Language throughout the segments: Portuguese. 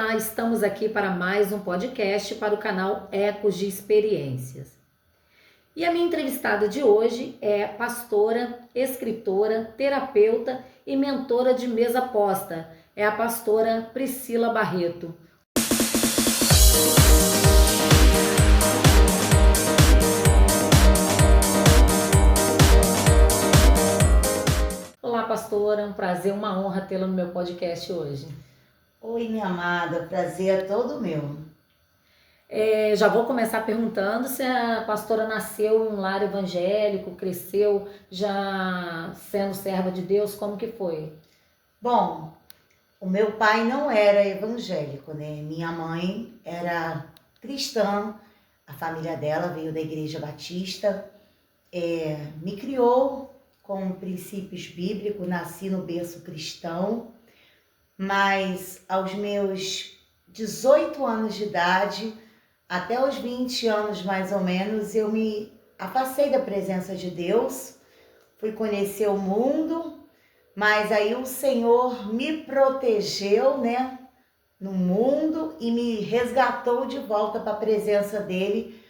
Olá, estamos aqui para mais um podcast para o canal Ecos de Experiências. E a minha entrevistada de hoje é pastora, escritora, terapeuta e mentora de mesa posta. É a pastora Priscila Barreto. Olá, pastora, um prazer, uma honra tê-la no meu podcast hoje. Oi, minha amada, prazer é todo meu. Já vou começar perguntando se a pastora nasceu em um lar evangélico, cresceu já sendo serva de Deus, como que foi? Bom, o meu pai não era evangélico, né? Minha mãe era cristã, a família dela veio da Igreja Batista, me criou com princípios bíblicos, nasci no berço cristão, mas aos meus 18 anos de idade, até os 20 anos mais ou menos, eu me afastei da presença de Deus, fui conhecer o mundo, mas aí o Senhor me protegeu, né, no mundo e me resgatou de volta para a presença dele.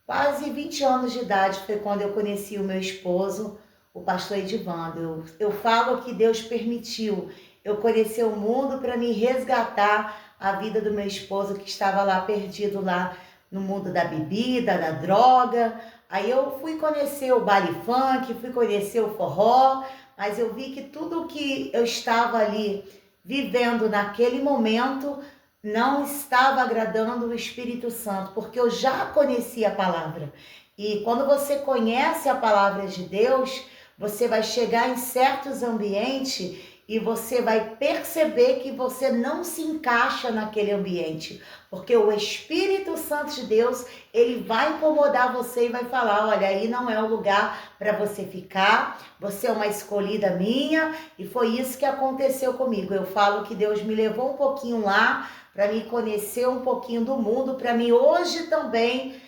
Quase 20 anos de idade foi quando eu conheci o meu esposo, o pastor Edivando. Eu falo que Deus permitiu eu conhecer o mundo para me resgatar a vida do meu esposo que estava lá perdido lá no mundo da bebida, da droga. Aí eu fui conhecer o baile funk, fui conhecer o forró, mas eu vi que tudo que eu estava ali vivendo naquele momento não estava agradando o Espírito Santo, porque eu já conhecia a palavra. E quando você conhece a palavra de Deus, você vai chegar em certos ambientes e você vai perceber que você não se encaixa naquele ambiente, porque o Espírito Santo de Deus, ele vai incomodar você e vai falar, olha, aí não é o lugar para você ficar, você é uma escolhida minha, e foi isso que aconteceu comigo. Eu falo que Deus me levou um pouquinho lá, para me conhecer um pouquinho do mundo, para mim hoje também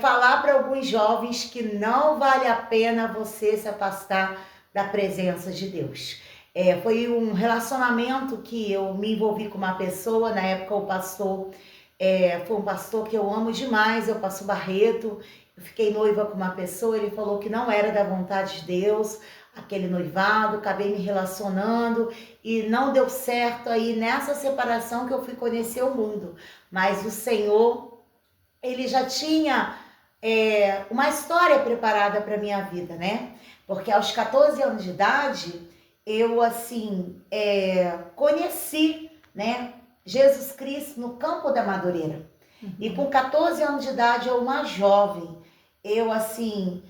falar para alguns jovens que não vale a pena você se afastar da presença de Deus. Foi um relacionamento que eu me envolvi com uma pessoa, na época o pastor foi um pastor que eu amo demais, o pastor Barreto. Eu fiquei noiva com uma pessoa, ele falou que não era da vontade de Deus, aquele noivado, acabei me relacionando e não deu certo aí nessa separação que eu fui conhecer o mundo. Mas o Senhor, ele já tinha uma história preparada para minha vida, né? Porque aos 14 anos de idade, eu assim, conheci, né, Jesus Cristo no campo da Madureira. E com 14 anos de idade, eu uma jovem, eu assim,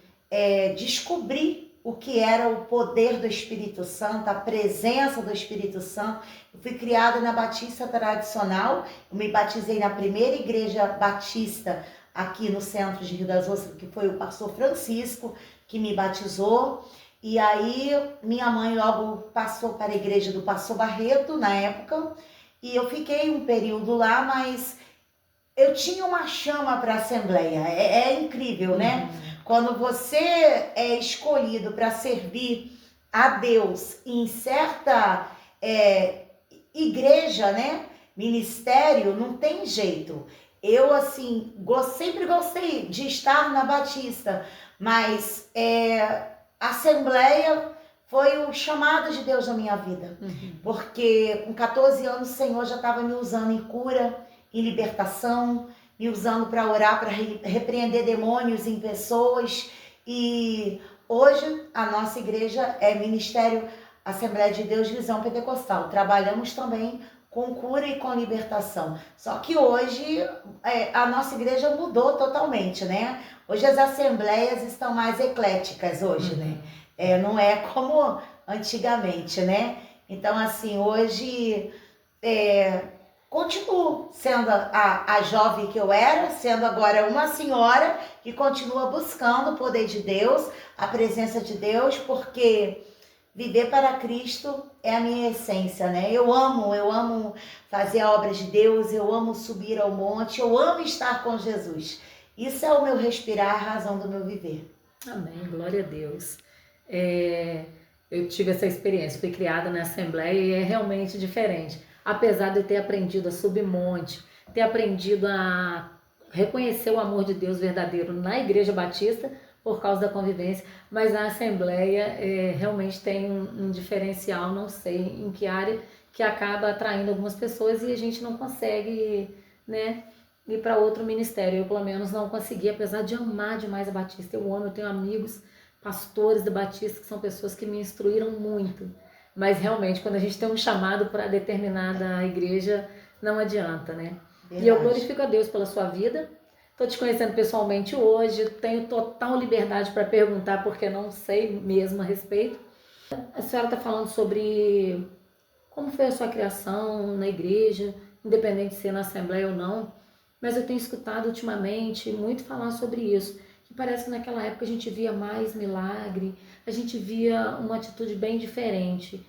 descobri o que era o poder do Espírito Santo, a presença do Espírito Santo. Eu fui criada na Batista tradicional, eu me batizei na primeira igreja batista aqui no centro de Rio das Ostras, que foi o pastor Francisco que me batizou. E aí minha mãe logo passou para a igreja do pastor Barreto na época, e eu fiquei um período lá, mas eu tinha uma chama para a Assembleia. É incrível, né? Quando você é escolhido para servir a Deus em certa igreja, né? Ministério, não tem jeito. Eu, assim, sempre gostei de estar na Batista, mas Assembleia foi o chamado de Deus na minha vida. Porque com 14 anos o Senhor já estava me usando em cura, em libertação, me usando para orar, para repreender demônios em pessoas. E hoje a nossa igreja é Ministério Assembleia de Deus Visão Pentecostal. Trabalhamos também com cura e com libertação. Só que hoje a nossa igreja mudou totalmente, né? Hoje as assembleias estão mais ecléticas hoje, né? Não é como antigamente, né? Então, assim, hoje continuo sendo a jovem que eu era, sendo agora uma senhora que continua buscando o poder de Deus, a presença de Deus, porque viver para Cristo é a minha essência, né? Eu amo fazer a obra de Deus, eu amo subir ao monte, eu amo estar com Jesus. Isso é o meu respirar, a razão do meu viver. Amém, glória a Deus. Eu tive essa experiência, fui criada na Assembleia e é realmente diferente. apesar de eu ter aprendido a subir monte, ter aprendido a reconhecer o amor de Deus verdadeiro na Igreja Batista, por causa da convivência, mas na Assembleia realmente tem um diferencial, não sei em que área, que acaba atraindo algumas pessoas e a gente não consegue, né, ir para outro ministério. Eu, pelo menos, não consegui, apesar de amar demais a Batista. Eu amo, eu tenho amigos pastores da Batista que são pessoas que me instruíram muito. Mas realmente, quando a gente tem um chamado para determinada igreja, não adianta, né? Verdade. E eu glorifico a Deus pela sua vida. Estou te conhecendo pessoalmente hoje, tenho total liberdade para perguntar, porque não sei mesmo a respeito. A senhora está falando sobre como foi a sua criação na igreja, independente de ser na Assembleia ou não, mas eu tenho escutado ultimamente muito falar sobre isso, que parece que naquela época a gente via mais milagre, a gente via uma atitude bem diferente.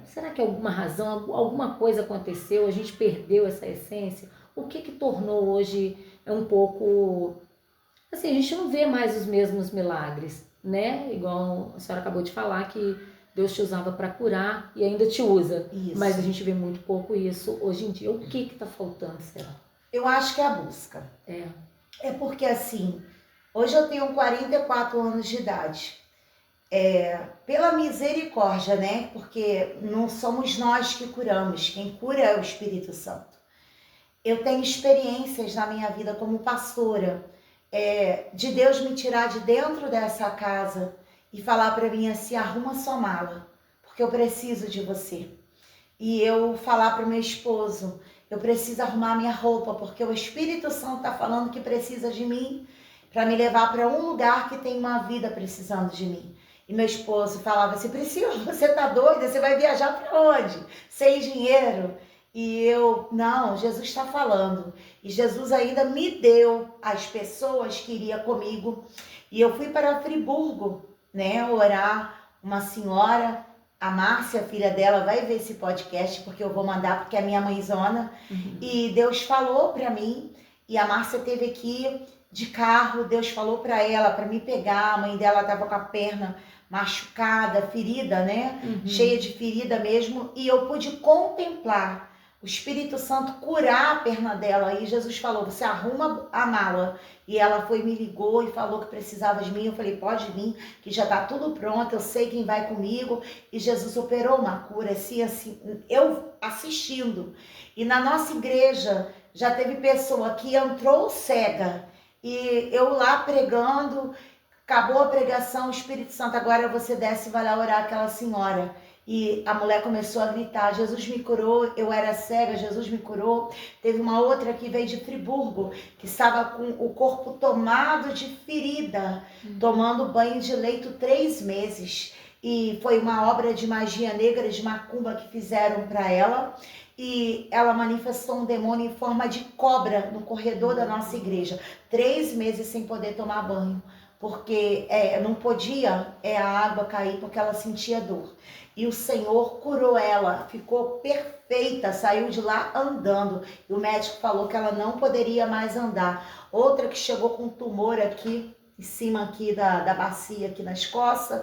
Será que alguma razão, alguma coisa aconteceu, a gente perdeu essa essência? O que tornou hoje um pouco... Assim, a gente não vê mais os mesmos milagres, né? Igual a senhora acabou de falar que Deus te usava para curar e ainda te usa. Isso. Mas a gente vê muito pouco isso hoje em dia. O que está faltando, será? Eu acho que é a busca. É porque assim, hoje eu tenho 44 anos de idade. Pela misericórdia, né? Porque não somos nós que curamos, quem cura é o Espírito Santo. Eu tenho experiências na minha vida como pastora, de Deus me tirar de dentro dessa casa e falar para mim assim, arruma sua mala, porque eu preciso de você. E eu falar para o meu esposo, eu preciso arrumar minha roupa, porque o Espírito Santo está falando que precisa de mim para me levar para um lugar que tem uma vida precisando de mim. E meu esposo falava assim, Priscila, você tá doida? Você vai viajar para onde? Sem dinheiro? E eu, não, Jesus está falando. E Jesus ainda me deu as pessoas que iriam comigo. E eu fui para Friburgo, né, orar. Uma senhora, a Márcia, filha dela, vai ver esse podcast, porque eu vou mandar, porque é minha mãezona. E Deus falou para mim, e a Márcia teve aqui de carro, Deus falou para ela, para me pegar. A mãe dela estava com a perna machucada, ferida, né? Cheia de ferida mesmo. E eu pude contemplar o Espírito Santo curar a perna dela. E Jesus falou, você arruma a mala. E ela foi, me ligou e falou que precisava de mim. Eu falei, pode vir, que já tá tudo pronto, eu sei quem vai comigo. E Jesus operou uma cura, assim, eu assistindo. E na nossa igreja já teve pessoa que entrou cega. E eu lá pregando, acabou a pregação, o Espírito Santo, agora você desce e vai lá orar aquela senhora. E a mulher começou a gritar, Jesus me curou, eu era cega, Jesus me curou. Teve uma outra que veio de Friburgo, que estava com o corpo tomado de ferida, tomando banho de leito 3 meses. E foi uma obra de magia negra, de macumba que fizeram para ela. E ela manifestou um demônio em forma de cobra no corredor da nossa igreja. 3 meses sem poder tomar banho, porque não podia a água cair, porque ela sentia dor. E o Senhor curou ela, ficou perfeita, saiu de lá andando. E o médico falou que ela não poderia mais andar. Outra que chegou com um tumor aqui, em cima aqui da bacia, aqui nas costas,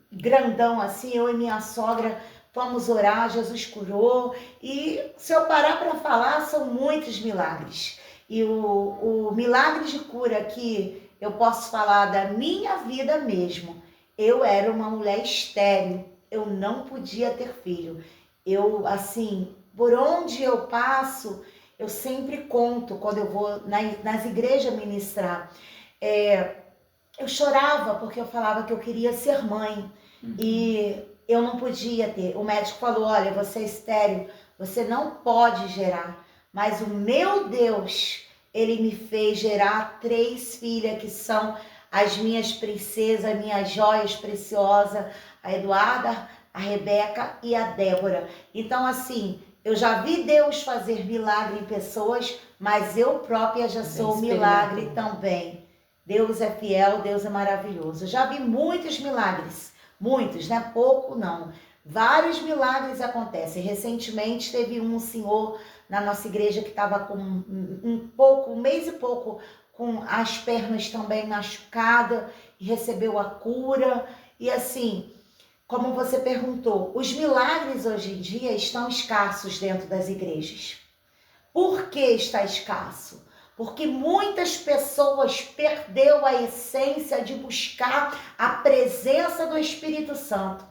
grandão assim, eu e minha sogra fomos orar, Jesus curou. E se eu parar para falar, são muitos milagres. E o milagre de cura que eu posso falar da minha vida mesmo. Eu era uma mulher estéril, eu não podia ter filho. Eu, assim, por onde eu passo, eu sempre conto, quando eu vou nas igrejas ministrar. Eu chorava porque eu falava que eu queria ser mãe. E eu não podia ter. O médico falou, olha, você é estéril, você não pode gerar. Mas o meu Deus, ele me fez gerar 3 filhas que são as minhas princesas, minhas joias preciosas, a Eduarda, a Rebeca e a Débora. Então, assim, eu já vi Deus fazer milagre em pessoas, mas eu própria já sou milagre também. Deus é fiel, Deus é maravilhoso. Eu já vi muitos milagres, muitos, né? Pouco não. Vários milagres acontecem. Recentemente teve um senhor na nossa igreja que estava com um mês e pouco, com as pernas também machucadas, e recebeu a cura. E assim, como você perguntou, os milagres hoje em dia estão escassos dentro das igrejas. Por que está escasso? Porque muitas pessoas perderam a essência de buscar a presença do Espírito Santo.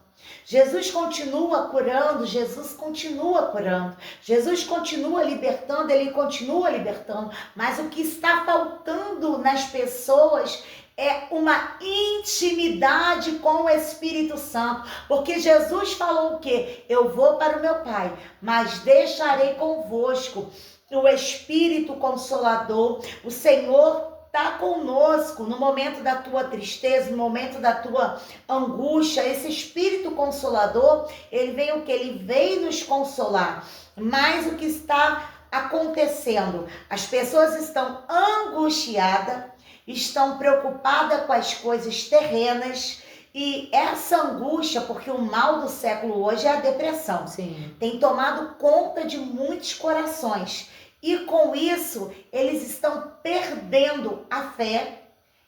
Jesus continua curando, Jesus continua curando, Jesus continua libertando, ele continua libertando, mas o que está faltando nas pessoas é uma intimidade com o Espírito Santo, porque Jesus falou o quê? Eu vou para o meu Pai, mas deixarei convosco o Espírito Consolador. O Senhor está conosco no momento da tua tristeza, no momento da tua angústia. Esse Espírito Consolador, ele vem o que? Ele vem nos consolar. Mas o que está acontecendo? As pessoas estão angustiadas, estão preocupadas com as coisas terrenas, e essa angústia, porque o mal do século hoje é a depressão. Sim. Tem tomado conta de muitos corações. E com isso, eles estão perdendo a fé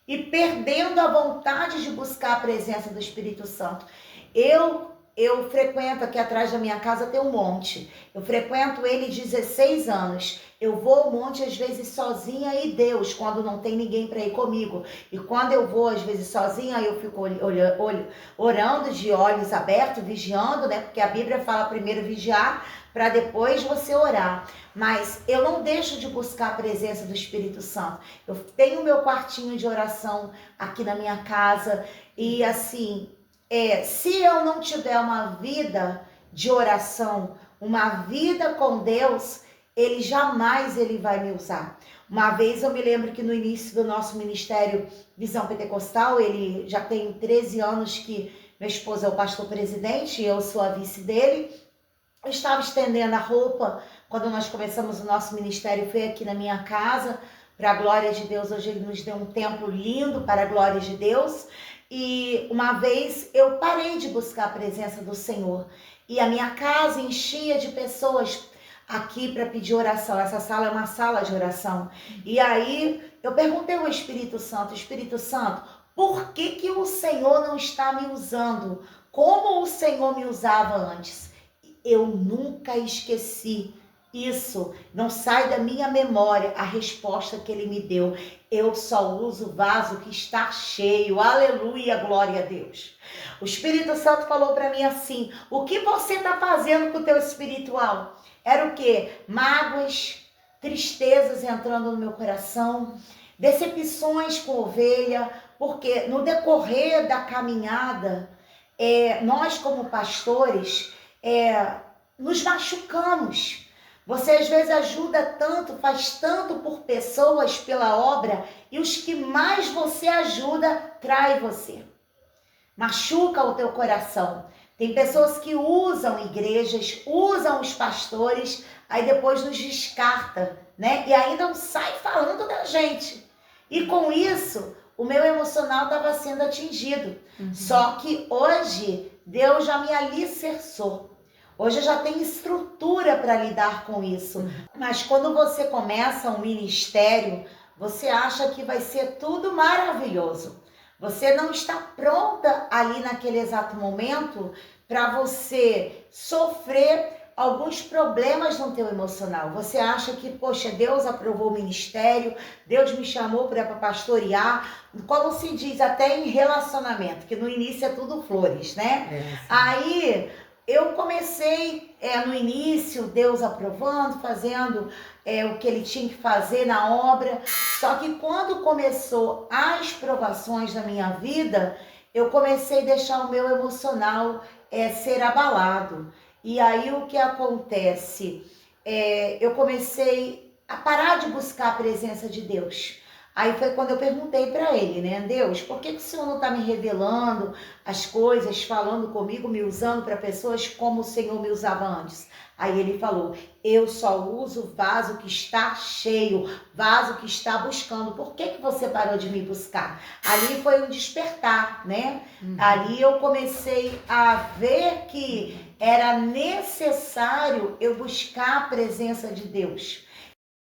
e perdendo a vontade de buscar a presença do Espírito Santo. Eu frequento aqui atrás da minha casa, tem um monte. Eu frequento ele 16 anos. Eu vou ao monte às vezes sozinha e Deus, quando não tem ninguém para ir comigo. E quando eu vou às vezes sozinha, eu fico orando de olhos abertos, vigiando, né? Porque a Bíblia fala primeiro vigiar, para depois você orar. Mas eu não deixo de buscar a presença do Espírito Santo. Eu tenho meu quartinho de oração aqui na minha casa e assim, se eu não tiver uma vida de oração, uma vida com Deus, ele jamais vai me usar. Uma vez eu me lembro que no início do nosso ministério Visão Pentecostal, ele já tem 13 anos que meu esposo é o pastor presidente e eu sou a vice dele. Eu estava estendendo a roupa quando nós começamos o nosso ministério, foi aqui na minha casa, para a glória de Deus. Hoje ele nos deu um templo lindo para a glória de Deus. E uma vez eu parei de buscar a presença do Senhor. E a minha casa enchia de pessoas aqui para pedir oração. Essa sala é uma sala de oração. E aí eu perguntei ao Espírito Santo, por que o Senhor não está me usando como o Senhor me usava antes? Eu nunca esqueci isso, não sai da minha memória a resposta que ele me deu. Eu só uso o vaso que está cheio. Aleluia, glória a Deus. O Espírito Santo falou para mim assim: o que você está fazendo com o teu espiritual? Era o quê? Mágoas, tristezas entrando no meu coração, decepções com ovelha, porque no decorrer da caminhada, nós como pastores, nos machucamos. Você às vezes ajuda tanto, faz tanto por pessoas, pela obra, e os que mais você ajuda, trai você. Machuca o teu coração. Tem pessoas que usam igrejas, usam os pastores, aí depois nos descarta, né? E ainda sai falando da gente. E com isso, o meu emocional estava sendo atingido. Só que hoje, Deus já me alicerçou. Hoje eu já tenho estrutura para lidar com isso. Mas quando você começa um ministério, você acha que vai ser tudo maravilhoso. Você não está pronta ali naquele exato momento para você sofrer alguns problemas no teu emocional. Você acha que, poxa, Deus aprovou o ministério, Deus me chamou para pastorear, como se diz até em relacionamento, que no início é tudo flores, né? Aí eu comecei no início, Deus aprovando, fazendo o que ele tinha que fazer na obra. Só que quando começou as provações na minha vida, eu comecei a deixar o meu emocional ser abalado. E aí o que acontece? Eu comecei a parar de buscar a presença de Deus. Aí foi quando eu perguntei para ele, né? Deus, por que o Senhor não está me revelando as coisas, falando comigo, me usando para pessoas como o Senhor me usava antes? Aí ele falou, eu só uso vaso que está cheio, vaso que está buscando. Por que você parou de me buscar? Ali foi um despertar, né? Ali eu comecei a ver que era necessário eu buscar a presença de Deus.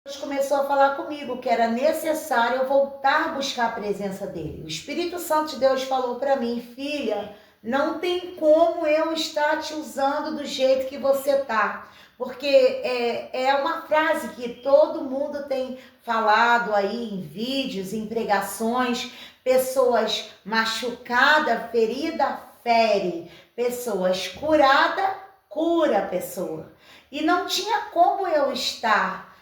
Deus começou a falar comigo que era necessário eu voltar a buscar a presença dele. O Espírito Santo de Deus falou para mim, filha, não tem como eu estar te usando do jeito que você tá. Porque é uma frase que todo mundo tem falado aí em vídeos, em pregações. Pessoas machucadas, ferida, fere. Pessoas curadas, cura a pessoa. E não tinha como eu estar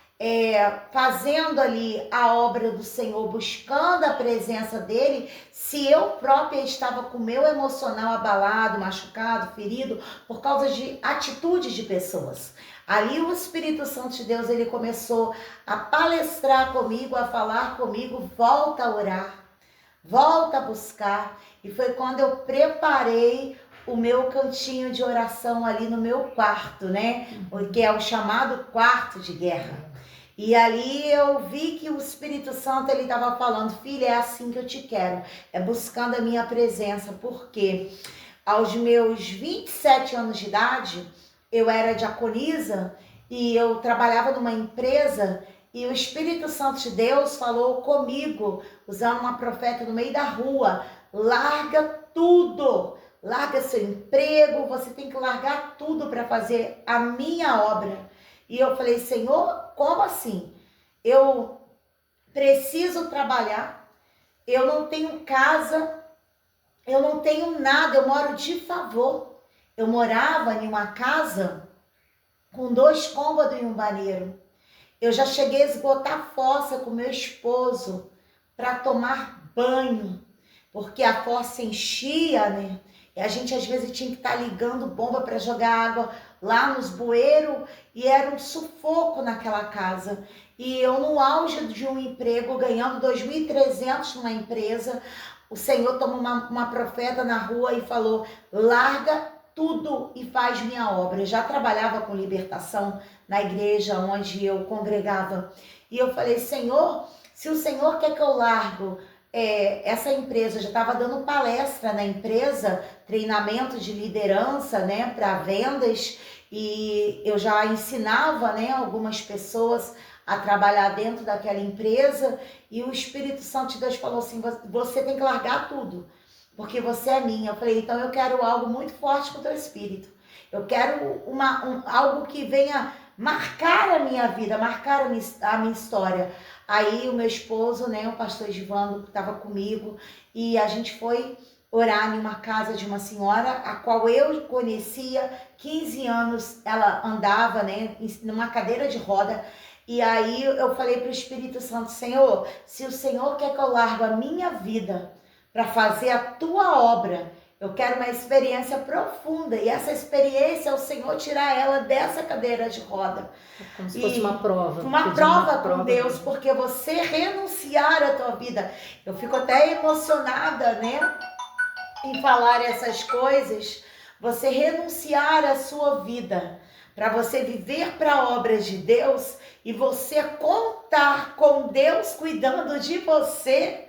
fazendo ali a obra do Senhor, buscando a presença dele, se eu própria estava com o meu emocional abalado, machucado, ferido, por causa de atitudes de pessoas. Ali o Espírito Santo de Deus, ele começou a palestrar comigo, a falar comigo, volta a orar, volta a buscar. E foi quando eu preparei o meu cantinho de oração ali no meu quarto, né? Que é o chamado quarto de guerra. E ali eu vi que o Espírito Santo, ele estava falando, filha, é assim que eu te quero, é buscando a minha presença, porque aos meus 27 anos de idade, eu era diaconisa e eu trabalhava numa empresa e o Espírito Santo de Deus falou comigo, usando uma profeta no meio da rua, larga tudo, larga seu emprego, você tem que largar tudo para fazer a minha obra. E eu falei, Senhor, como assim? Eu preciso trabalhar, eu não tenho casa, eu não tenho nada, eu moro de favor. Eu morava em uma casa com 2 cômodos e um banheiro. Eu já cheguei a esgotar a fossa com meu esposo para tomar banho, porque a fossa enchia, né? E a gente às vezes tinha que estar ligando bomba para jogar água lá nos bueiros e era um sufoco naquela casa. E eu no auge de um emprego, ganhando 2.300 numa empresa, o Senhor tomou uma profeta na rua e falou, larga tudo e faz minha obra. Eu já trabalhava com libertação na igreja onde eu congregava. E eu falei, Senhor, se o Senhor quer que eu largo essa empresa, eu já estava dando palestra na empresa, treinamento de liderança, né, para vendas, e eu já ensinava, né, algumas pessoas a trabalhar dentro daquela empresa, e o Espírito Santo de Deus falou assim, você tem que largar tudo, porque você é minha. Eu falei, então eu quero algo muito forte com o teu Espírito. Eu quero algo que venha marcar a minha vida, marcar a minha história. Aí o meu esposo, né, o pastor Edivando, estava comigo e a gente foi orar em uma casa de uma senhora, a qual eu conhecia, 15 anos ela andava, né, numa cadeira de roda. E aí eu falei para o Espírito Santo, Senhor, se o Senhor quer que eu largue a minha vida para fazer a tua obra, eu quero uma experiência profunda. E essa experiência é o Senhor tirar ela dessa cadeira de roda. Como se fosse uma prova. Uma prova com Deus, porque você renunciar à tua vida. Eu fico até emocionada, né, em falar essas coisas. Você renunciar à sua vida para você viver para a obra de Deus e você contar com Deus cuidando de você.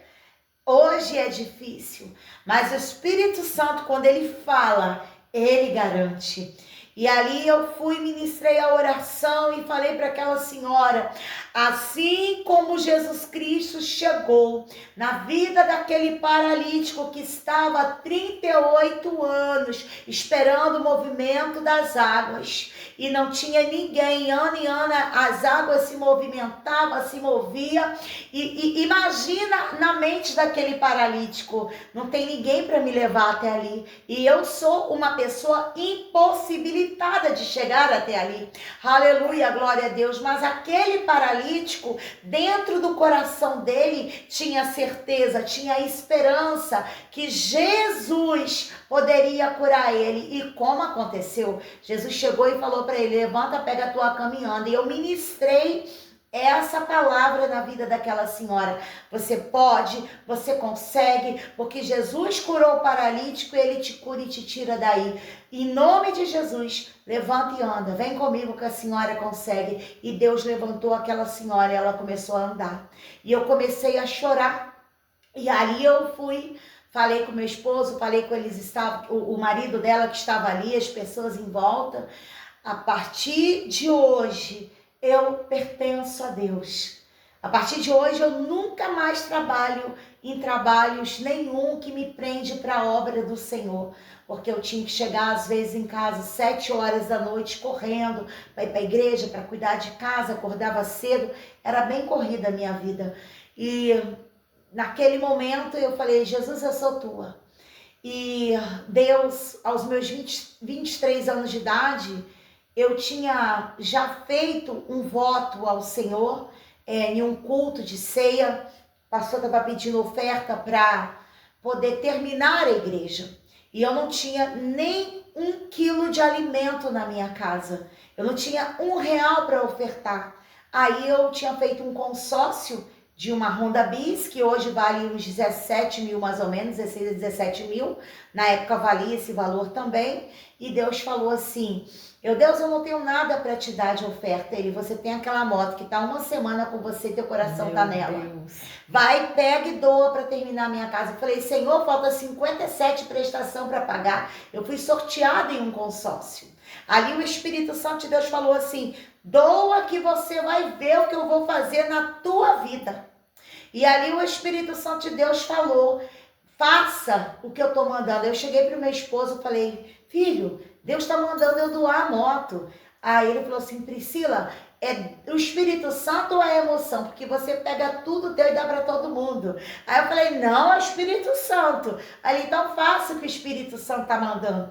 Hoje é difícil, mas o Espírito Santo, quando ele fala, ele garante. E ali eu fui, ministrei a oração e falei para aquela senhora, assim como Jesus Cristo chegou na vida daquele paralítico que estava há 38 anos esperando o movimento das águas e não tinha ninguém, ano e ano as águas se movimentavam, se movia e imagina na mente daquele paralítico, não tem ninguém para me levar até ali e eu sou uma pessoa impossibilitada de chegar até ali, aleluia, glória a Deus, mas aquele paralítico, dentro do coração dele, tinha certeza, tinha esperança que Jesus poderia curar ele. E como aconteceu? Jesus chegou e falou para ele, levanta, pega a tua cama e anda. E eu ministrei essa palavra na vida daquela senhora. Você pode, você consegue, porque Jesus curou o paralítico, ele te cura e te tira daí. Em nome de Jesus, levanta e anda. Vem comigo que a senhora consegue. E Deus levantou aquela senhora e ela começou a andar. E eu comecei a chorar. E ali eu fui, falei com meu esposo, falei com eles, o marido dela que estava ali, as pessoas em volta. A partir de hoje, eu pertenço a Deus. A partir de hoje eu nunca mais trabalho em trabalhos nenhum que me prende para a obra do Senhor. Porque eu tinha que chegar às vezes em casa 7 horas da noite correndo para ir para a igreja, para cuidar de casa, acordava cedo. Era bem corrida a minha vida. E naquele momento eu falei, Jesus, eu sou tua. E Deus, aos meus 23 anos de idade, eu tinha já feito um voto ao Senhor em um culto de ceia. O pastor estava pedindo oferta para poder terminar a igreja. E eu não tinha nem 1 quilo de alimento na minha casa. Eu não tinha R$1 para ofertar. Aí eu tinha feito um consórcio de uma Honda Bis, que hoje vale uns 17 mil mais ou menos, 16 a 17 mil. Na época valia esse valor também. E Deus falou assim, Deus, eu não tenho nada para te dar de oferta. Você tem aquela moto que está 1 semana com você, teu coração está nela. Deus. Vai, pega e doa para terminar a minha casa. Eu falei, Senhor, falta 57 prestação para pagar. Eu fui sorteada em um consórcio. Ali o Espírito Santo de Deus falou assim, doa que você vai ver o que eu vou fazer na tua vida. E ali o Espírito Santo de Deus falou, faça o que eu estou mandando. Eu cheguei para o meu esposo e falei, filho, Deus está mandando eu doar a moto. Aí ele falou assim, Priscila, é o Espírito Santo ou é a emoção? Porque você pega tudo teu e dá para todo mundo. Aí eu falei, não, é o Espírito Santo. Aí então faça o que o Espírito Santo está mandando.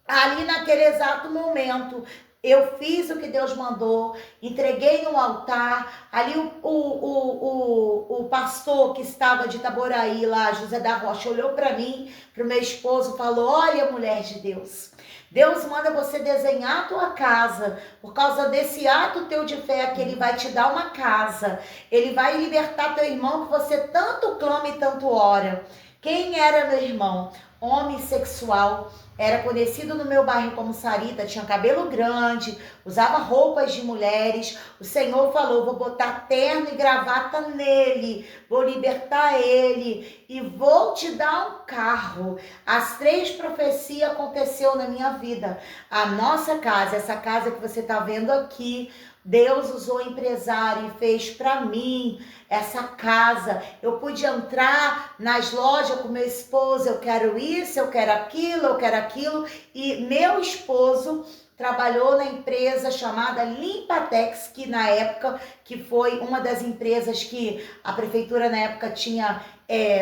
Ali naquele exato momento, eu fiz o que Deus mandou, entreguei no altar. Ali o pastor que estava de Itaboraí lá, José da Rocha, olhou para mim, para o meu esposo, falou, olha, mulher de Deus, Deus manda você desenhar a tua casa, por causa desse ato teu de fé, que ele vai te dar uma casa, ele vai libertar teu irmão que você tanto clama e tanto ora. Quem era meu irmão? Homem sexual, era conhecido no meu bairro como Sarita, tinha cabelo grande, usava roupas de mulheres. O Senhor falou, vou botar terno e gravata nele, vou libertar ele e vou te dar um carro. As 3 profecias aconteceu na minha vida. A nossa casa, essa casa que você está vendo aqui, Deus usou empresário e fez para mim essa casa. Eu pude entrar nas lojas com meu esposo, eu quero isso, eu quero aquilo. E meu esposo trabalhou na empresa chamada Limpatex, que na época, que foi uma das empresas que a prefeitura na época tinha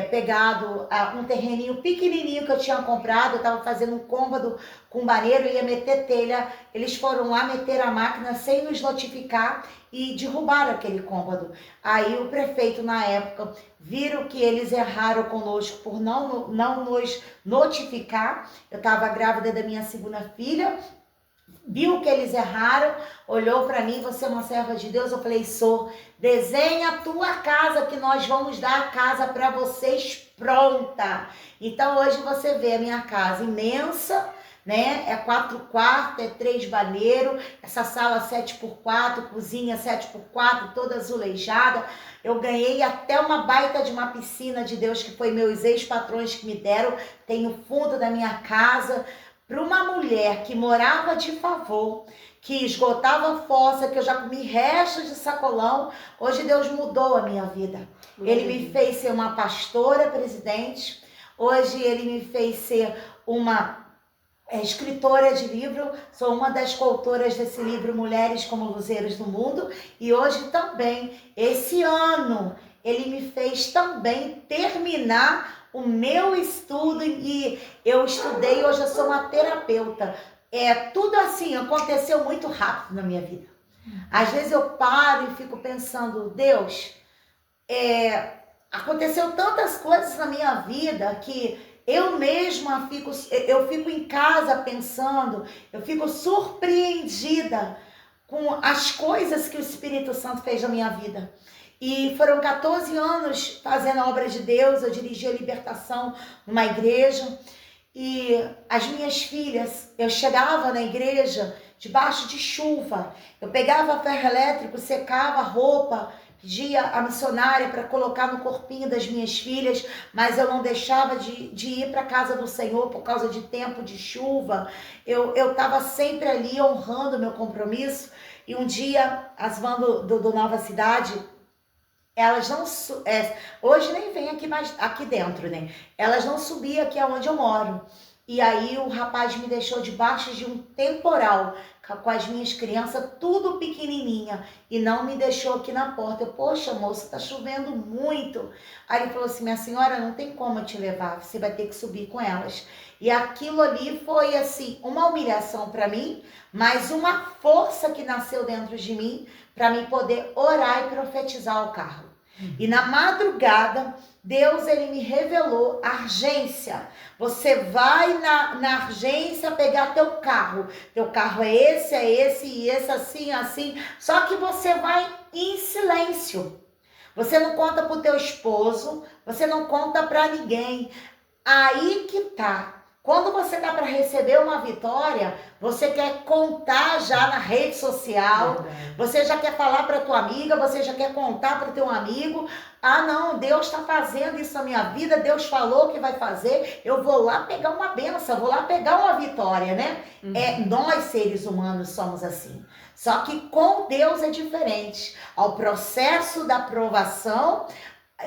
pegado um terreninho pequenininho que eu tinha comprado. Eu estava fazendo um cômodo com banheiro, ia meter telha. Eles foram lá meter a máquina sem nos notificar e derrubaram aquele cômodo. Aí o prefeito na época viram que eles erraram conosco por não nos notificar. Eu estava grávida da minha 2ª filha. Viu que eles erraram, olhou para mim, você é uma serva de Deus? Eu falei, sou. Desenha a tua casa que nós vamos dar a casa para vocês pronta. Então hoje você vê a minha casa imensa, né? É 4 quartos, é 3 banheiros, essa sala 7x4, cozinha 7x4, toda azulejada. Eu ganhei até uma baita de uma piscina de Deus, que foi meus ex-patrões que me deram. Tem o fundo da minha casa. Para uma mulher que morava de favor, que esgotava fossa, que eu já comi restos de sacolão, hoje Deus mudou a minha vida. Ele me fez ser uma pastora presidente, hoje ele me fez ser uma escritora de livro, sou uma das coautoras desse livro Mulheres como Luzeiros do Mundo, e hoje também, esse ano, ele me fez também terminar o meu estudo, e eu estudei, hoje eu sou uma terapeuta. Tudo assim, aconteceu muito rápido na minha vida. Às vezes eu paro e fico pensando, Deus, aconteceu tantas coisas na minha vida que eu mesma fico em casa pensando, eu fico surpreendida com as coisas que o Espírito Santo fez na minha vida. E foram 14 anos fazendo a obra de Deus. Eu dirigi a libertação numa igreja. E as minhas filhas, eu chegava na igreja debaixo de chuva. Eu pegava ferro elétrico, secava a roupa, pedia a missionária para colocar no corpinho das minhas filhas, mas eu não deixava de ir para a casa do Senhor por causa de tempo de chuva. Eu estava sempre ali honrando o meu compromisso. E um dia, as vans do Nova Cidade, elas não... hoje nem vem aqui, mais, aqui dentro, né? Elas não subiam aqui aonde eu moro. E aí o rapaz me deixou debaixo de um temporal, com as minhas crianças tudo pequenininha, e não me deixou aqui na porta. Eu, poxa, moça, tá chovendo muito. Aí ele falou assim, minha senhora, não tem como eu te levar, você vai ter que subir com elas. E aquilo ali foi, assim, uma humilhação para mim, mas uma força que nasceu dentro de mim para mim poder orar e profetizar o carro. E na madrugada, Deus, ele me revelou a urgência. Você vai na urgência pegar teu carro. Teu carro é esse e esse, assim, assim. Só que você vai em silêncio. Você não conta pro teu esposo, você não conta para ninguém. Aí que tá. Quando você tá para receber uma vitória, você quer contar já na rede social, verdade. Você já quer falar para tua amiga, você já quer contar para teu amigo. Ah, não, Deus está fazendo isso na minha vida, Deus falou que vai fazer, eu vou lá pegar uma bênção, vou lá pegar uma vitória, né? Nós, seres humanos, somos assim. Só que com Deus é diferente. Ao processo da aprovação,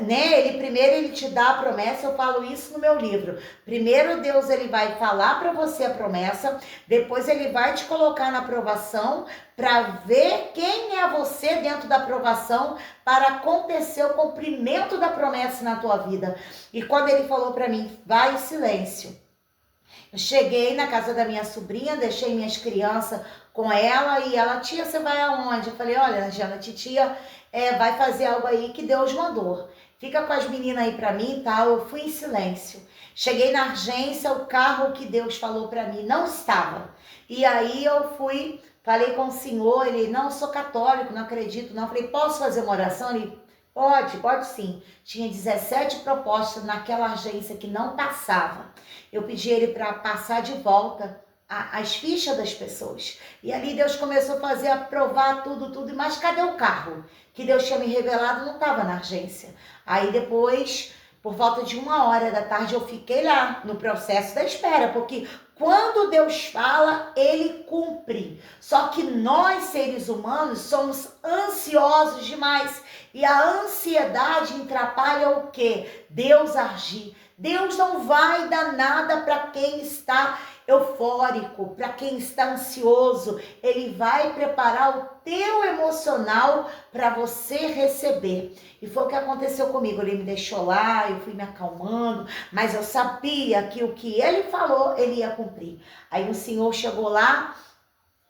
né? Ele te dá a promessa, eu falo isso no meu livro. Primeiro Deus, ele vai falar para você a promessa, depois ele vai te colocar na aprovação para ver quem é você dentro da aprovação para acontecer o cumprimento da promessa na tua vida. E quando ele falou para mim, vai em silêncio. Eu cheguei na casa da minha sobrinha, deixei minhas crianças com ela e ela, tia, você vai aonde? Eu falei, olha, Jana, titia vai fazer algo aí que Deus mandou. Fica com as meninas aí pra mim e tal. Eu fui em silêncio. Cheguei na urgência, o carro que Deus falou pra mim não estava. E aí eu fui, falei com o senhor, ele, não, eu sou católico, não acredito não. Eu falei, posso fazer uma oração? Ele, pode sim. Tinha 17 propostas naquela agência que não passava. Eu pedi ele para passar de volta as fichas das pessoas. E ali Deus começou a fazer, aprovar tudo. Mas cadê o carro? Que Deus tinha me revelado, não estava na agência. Aí depois, por volta de 1h da tarde, eu fiquei lá no processo da espera, porque quando Deus fala, ele cumpre. Só que nós, seres humanos, somos ansiosos demais. E a ansiedade atrapalha o quê? Deus agir. Deus não vai dar nada para quem está eufórico, para quem está ansioso. Ele vai preparar o teu emocional para você receber. E foi o que aconteceu comigo. Ele me deixou lá, eu fui me acalmando, mas eu sabia que o que ele falou, ele ia cumprir. Aí o senhor chegou lá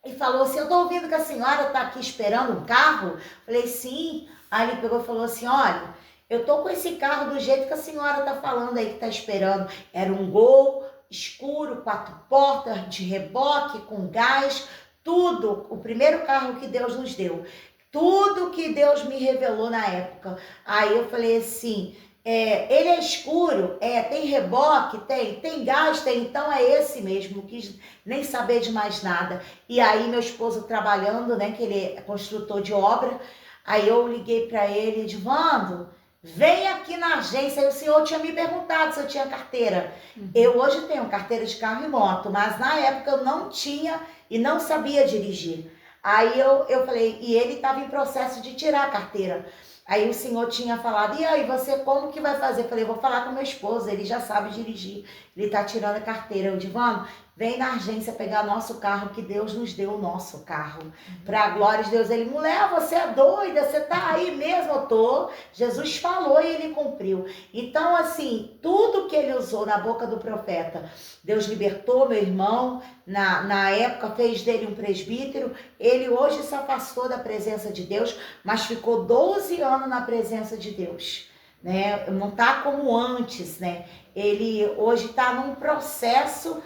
e falou assim, eu tô ouvindo que a senhora tá aqui esperando um carro. Falei, sim. Aí ele pegou e falou assim, olha, eu tô com esse carro do jeito que a senhora tá falando aí que tá esperando. Era um Gol escuro, 4 portas, de reboque, com gás, tudo. O primeiro carro que Deus nos deu. Tudo que Deus me revelou na época. Aí eu falei assim, ele é escuro, tem reboque, tem gás, então é esse mesmo, não quis nem saber de mais nada. E aí meu esposo trabalhando, né, que ele é construtor de obra, aí eu liguei para ele, Edvando, vem aqui na agência. Aí o senhor tinha me perguntado se eu tinha carteira. Eu hoje tenho carteira de carro e moto, mas na época eu não tinha e não sabia dirigir. Aí eu falei, e ele estava em processo de tirar a carteira. Aí o senhor tinha falado, e aí você como que vai fazer? Eu falei, vou falar com meu esposo, ele já sabe dirigir, ele tá tirando a carteira. Eu digo, vamos, vem na agência pegar nosso carro, que Deus nos deu o nosso carro. Pra glória de Deus. Ele, mulher, você é doida, você tá aí mesmo? Eu tô. Jesus falou e ele cumpriu. Então, assim, tudo que ele usou na boca do profeta, Deus libertou meu irmão, na época fez dele um presbítero. Ele hoje se afastou da presença de Deus, mas ficou 12 anos na presença de Deus, né? Não tá como antes, né? Ele hoje tá num processo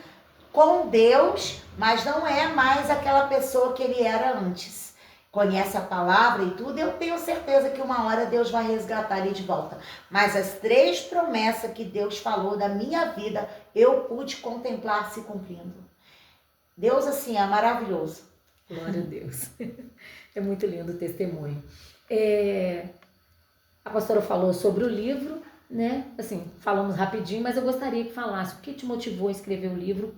com Deus, mas não é mais aquela pessoa que ele era antes. Conhece a palavra e tudo, eu tenho certeza que uma hora Deus vai resgatar ele de volta. Mas as 3 promessas que Deus falou da minha vida, eu pude contemplar se cumprindo. Deus, assim, é maravilhoso. Glória a Deus. É muito lindo o testemunho. A pastora falou sobre o livro, né? Assim, falamos rapidinho, mas eu gostaria que falasse o que te motivou a escrever o livro,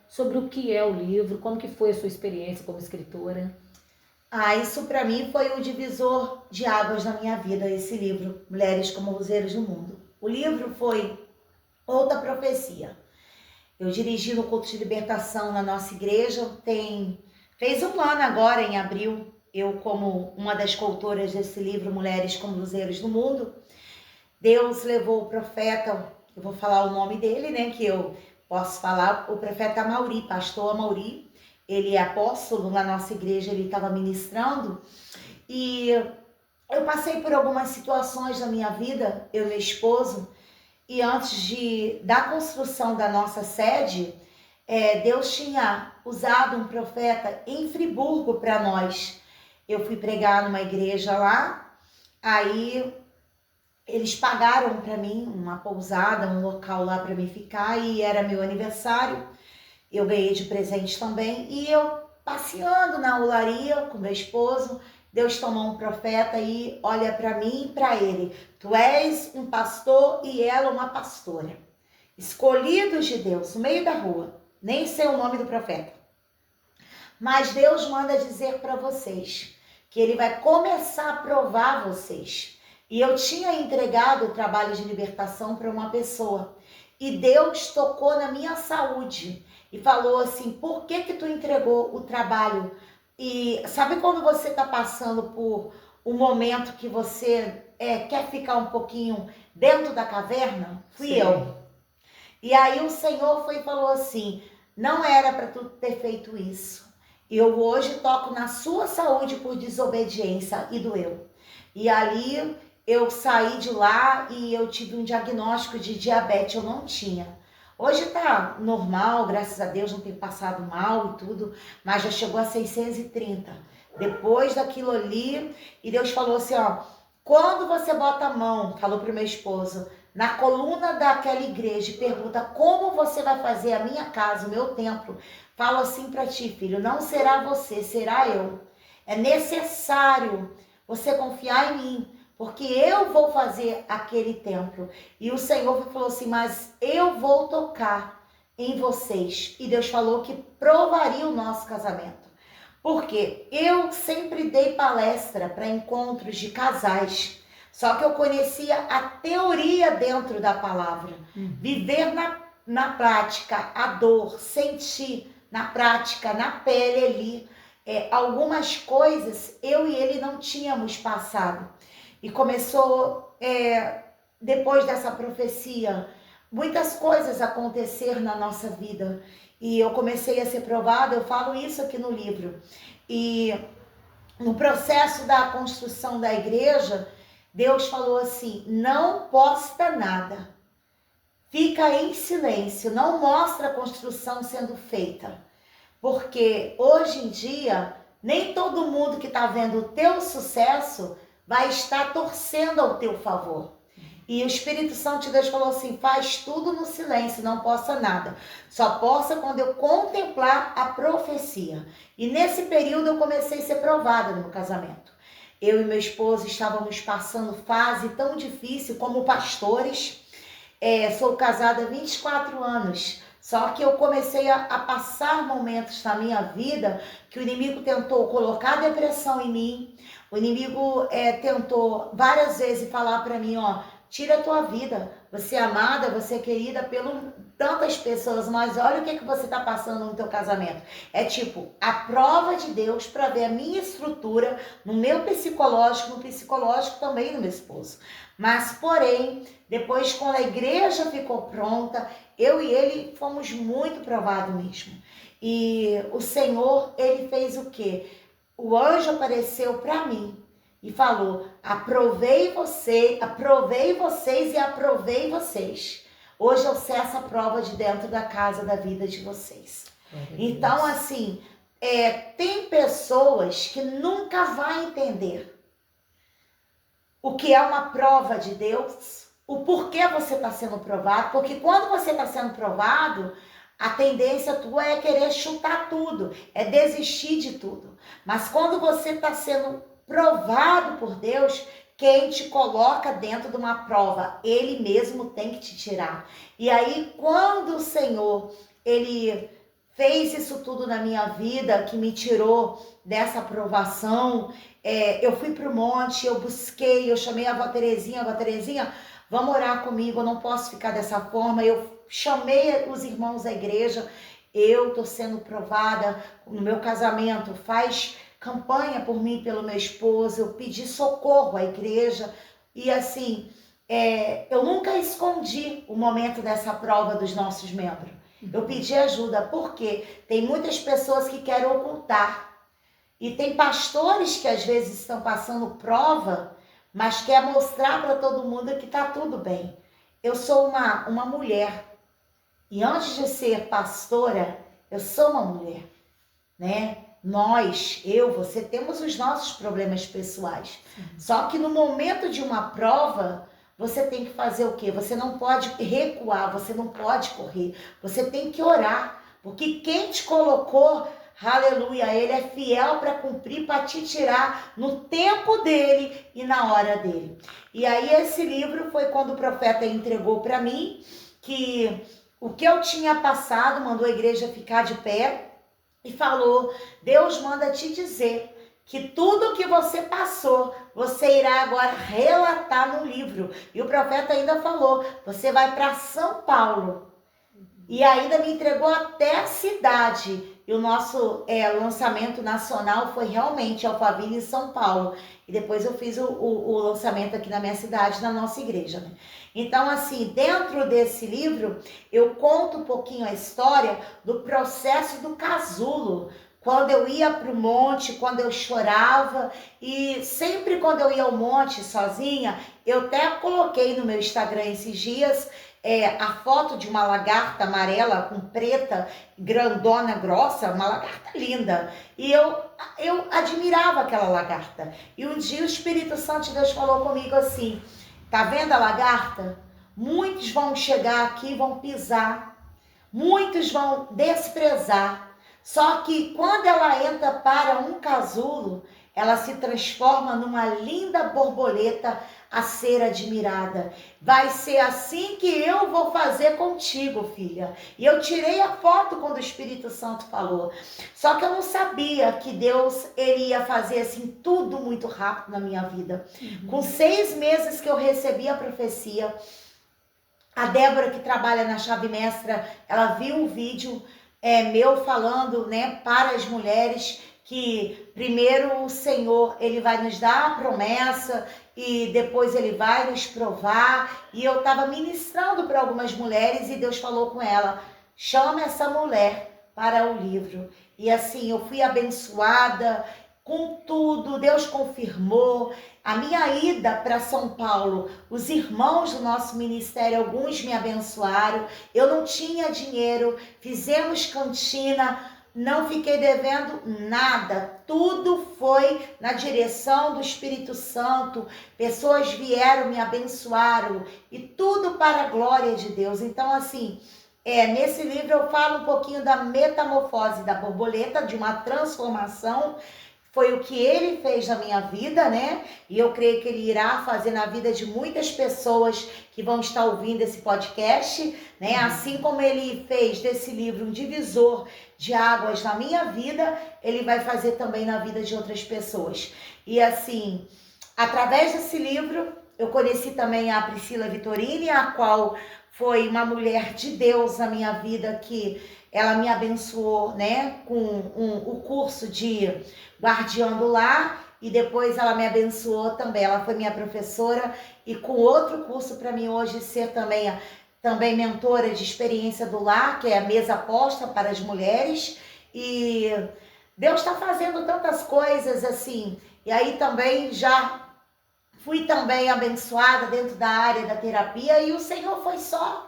sobre o que é o livro, como que foi a sua experiência como escritora. Isso para mim foi o divisor de águas na minha vida, esse livro, Mulheres como Luzeiros do Mundo. O livro foi outra profecia. Eu dirigi no culto de libertação na nossa igreja, fez um ano agora, em abril, eu como uma das coautoras desse livro, Mulheres como Luzeiros do Mundo. Deus levou o profeta, eu vou falar o nome dele, né, que eu posso falar, o profeta Amauri, pastor Amauri. Ele é apóstolo na nossa igreja, ele estava ministrando, e eu passei por algumas situações na minha vida, eu e meu esposo, e antes da construção da nossa sede, Deus tinha usado um profeta em Friburgo para nós. Eu fui pregar numa igreja lá, aí eles pagaram para mim uma pousada, um local lá para mim ficar, e era meu aniversário. Eu ganhei de presente também, e eu passeando na olaria com meu esposo, Deus tomou um profeta e olha para mim e para ele: tu és um pastor e ela uma pastora, escolhidos de Deus, no meio da rua, nem sei o nome do profeta. Mas Deus manda dizer para vocês que ele vai começar a provar vocês. E eu tinha entregado o trabalho de libertação para uma pessoa, e Deus tocou na minha saúde e falou assim: por que tu entregou o trabalho? E sabe quando você está passando por um momento que você quer ficar um pouquinho dentro da caverna? Fui Sim. eu. E aí o Senhor foi e falou assim: não era para tu ter feito isso. Eu hoje toco na sua saúde por desobediência, e doeu. E ali eu saí de lá e eu tive um diagnóstico de diabetes, eu não tinha. Hoje tá normal, graças a Deus, não tenho passado mal e tudo, mas já chegou a 630. Depois daquilo ali, e Deus falou assim, ó: quando você bota a mão, falou pro meu esposo, na coluna daquela igreja e pergunta como você vai fazer a minha casa, o meu templo, falo assim para ti, filho, não será você, será eu. É necessário você confiar em mim, porque eu vou fazer aquele templo. E o Senhor falou assim: mas eu vou tocar em vocês. E Deus falou que provaria o nosso casamento. Porque eu sempre dei palestra para encontros de casais, só que eu conhecia a teoria dentro da palavra. Viver na prática, a dor, sentir na prática, na pele ali. Algumas coisas eu e ele não tínhamos passado. E começou, depois dessa profecia, muitas coisas acontecer na nossa vida. E eu comecei a ser provada, eu falo isso aqui no livro. E no processo da construção da igreja, Deus falou assim: não posta nada, fica em silêncio, não mostra a construção sendo feita. Porque hoje em dia, nem todo mundo que está vendo o teu sucesso vai estar torcendo ao teu favor. E o Espírito Santo de Deus falou assim: faz tudo no silêncio, não possa nada. Só possa quando eu contemplar a profecia. E nesse período eu comecei a ser provada no meu casamento. Eu e meu esposo estávamos passando fase tão difícil como pastores. Sou casada há 24 anos. Só que eu comecei a passar momentos na minha vida que o inimigo tentou colocar depressão em mim. O inimigo tentou várias vezes falar para mim, ó: tira a tua vida, você é amada, você é querida por tantas pessoas, mas olha o que você está passando no teu casamento. É tipo a prova de Deus para ver a minha estrutura no meu psicológico, no psicológico também do meu esposo. Mas, porém, depois quando a igreja ficou pronta, eu e ele fomos muito provados mesmo. E o Senhor, ele fez o quê? O anjo apareceu para mim e falou: aprovei vocês e aprovei vocês. Hoje eu sei essa prova de dentro da casa da vida de vocês. Então, assim, tem pessoas que nunca vão entender o que é uma prova de Deus, o porquê você está sendo provado, porque quando você está sendo provado, a tendência tua é querer chutar tudo, é desistir de tudo. Mas quando você está sendo provado por Deus, quem te coloca dentro de uma prova, Ele mesmo tem que te tirar. E aí, quando o Senhor, Ele fez isso tudo na minha vida, que me tirou dessa aprovação. Eu fui pro monte, eu busquei, eu chamei a avó Terezinha, vamos orar comigo, eu não posso ficar dessa forma. Eu chamei os irmãos da igreja, eu tô sendo provada no meu casamento, faz campanha por mim, pelo meu esposo, eu pedi socorro à igreja, e assim, eu nunca escondi o momento dessa prova dos nossos membros. Eu pedi ajuda, porque tem muitas pessoas que querem ocultar. E tem pastores que às vezes estão passando prova, mas quer mostrar para todo mundo que está tudo bem. Eu sou uma mulher. E antes de ser pastora, eu sou uma mulher, né? Nós, você, temos os nossos problemas pessoais. Só que no momento de uma prova, você tem que fazer o quê? Você não pode recuar, você não pode correr. Você tem que orar, porque quem te colocou, aleluia, ele é fiel para cumprir, para te tirar no tempo dele e na hora dele. E aí esse livro foi quando o profeta entregou para mim, que o que eu tinha passado, mandou a igreja ficar de pé e falou, Deus manda te dizer que tudo que você passou, você irá agora relatar no livro. E o profeta ainda falou, você vai para São Paulo. E ainda me entregou até a cidade. E o nosso lançamento nacional foi realmente Alphaville, em São Paulo. E depois eu fiz o lançamento aqui na minha cidade, na nossa igreja, né? Então, assim, dentro desse livro, eu conto um pouquinho a história do processo do casulo. Quando eu ia para o monte, quando eu chorava, e sempre quando eu ia ao monte sozinha, eu até coloquei no meu Instagram esses dias a foto de uma lagarta amarela com preta, grandona, grossa, uma lagarta linda. E eu admirava aquela lagarta. E um dia o Espírito Santo de Deus falou comigo assim, tá vendo a lagarta? Muitos vão chegar aqui e vão pisar, muitos vão desprezar. Só que quando ela entra para um casulo, ela se transforma numa linda borboleta a ser admirada. Vai ser assim que eu vou fazer contigo, filha. E eu tirei a foto quando o Espírito Santo falou. Só que eu não sabia que Deus, ele ia fazer assim tudo muito rápido na minha vida. Com 6 meses que eu recebi a profecia, a Débora, que trabalha na Chave Mestra, ela viu o vídeo meu falando, né, para as mulheres que primeiro o Senhor, ele vai nos dar a promessa e depois ele vai nos provar. E eu estava ministrando para algumas mulheres e Deus falou com ela, chama essa mulher para o livro. E assim, eu fui abençoada com tudo, Deus confirmou. A minha ida para São Paulo, os irmãos do nosso ministério, alguns me abençoaram, eu não tinha dinheiro, fizemos cantina, não fiquei devendo nada, tudo foi na direção do Espírito Santo, pessoas vieram, me abençoaram, e tudo para a glória de Deus. Então assim, nesse livro eu falo um pouquinho da metamorfose da borboleta, de uma transformação. Foi o que ele fez na minha vida, né? E eu creio que ele irá fazer na vida de muitas pessoas que vão estar ouvindo esse podcast, né? Assim como ele fez desse livro um divisor de águas na minha vida, ele vai fazer também na vida de outras pessoas. E assim, através desse livro, eu conheci também a Priscila Vitorini, a qual foi uma mulher de Deus na minha vida, que ela me abençoou, né? Com o curso de Guardiã do Lar, e depois ela me abençoou também, ela foi minha professora, e com outro curso para mim hoje ser também mentora de experiência do lar, que é a mesa posta para as mulheres. E Deus está fazendo tantas coisas assim, e aí também já fui também abençoada dentro da área da terapia, e o Senhor foi só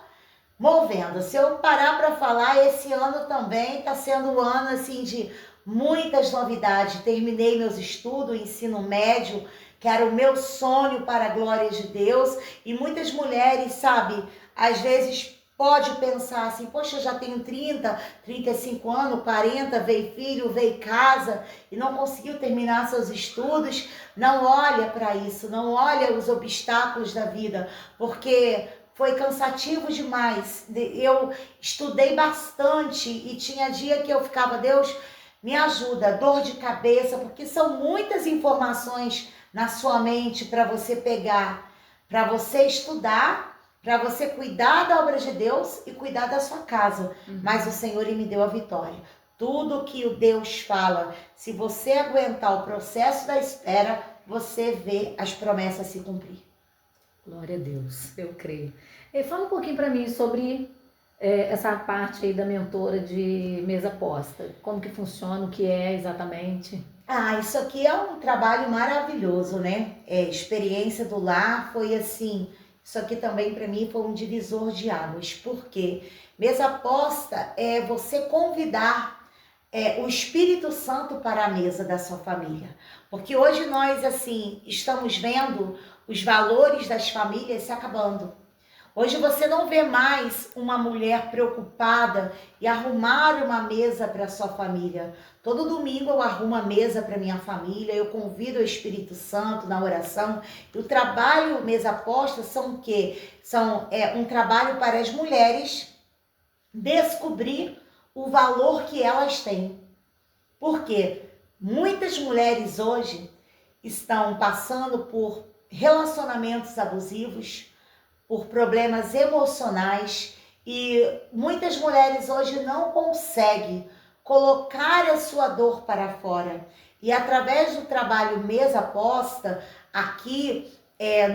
movendo. Se eu parar para falar, esse ano também está sendo um ano assim de muitas novidades. Terminei meus estudos, ensino médio, que era o meu sonho para a glória de Deus. E muitas mulheres, sabe, às vezes pode pensar assim, poxa, eu já tenho 30, 35 anos, 40, veio filho, veio casa e não conseguiu terminar seus estudos. Não olha para isso, não olha os obstáculos da vida, porque foi cansativo demais. Eu estudei bastante e tinha dia que eu ficava, Deus, me ajuda, dor de cabeça, porque são muitas informações na sua mente para você pegar, para você estudar, para você cuidar da obra de Deus e cuidar da sua casa. Mas o Senhor me deu a vitória. Tudo que o Deus fala, se você aguentar o processo da espera, você vê as promessas se cumprir. Glória a Deus, eu creio. E fala um pouquinho para mim sobre essa parte aí da mentora de mesa posta. Como que funciona, o que é exatamente? Isso aqui é um trabalho maravilhoso, né? Experiência do lar foi assim, isso aqui também para mim foi um divisor de águas. Por quê? Mesa posta é você convidar o Espírito Santo para a mesa da sua família. Porque hoje nós, assim, estamos vendo os valores das famílias se acabando. Hoje você não vê mais uma mulher preocupada em arrumar uma mesa para sua família. Todo domingo eu arrumo a mesa para minha família, eu convido o Espírito Santo na oração. O trabalho mesa posta são o quê? Um trabalho para as mulheres descobrir o valor que elas têm. Porque muitas mulheres hoje estão passando por relacionamentos abusivos, por problemas emocionais, e muitas mulheres hoje não conseguem colocar a sua dor para fora. E através do trabalho mesa posta, aqui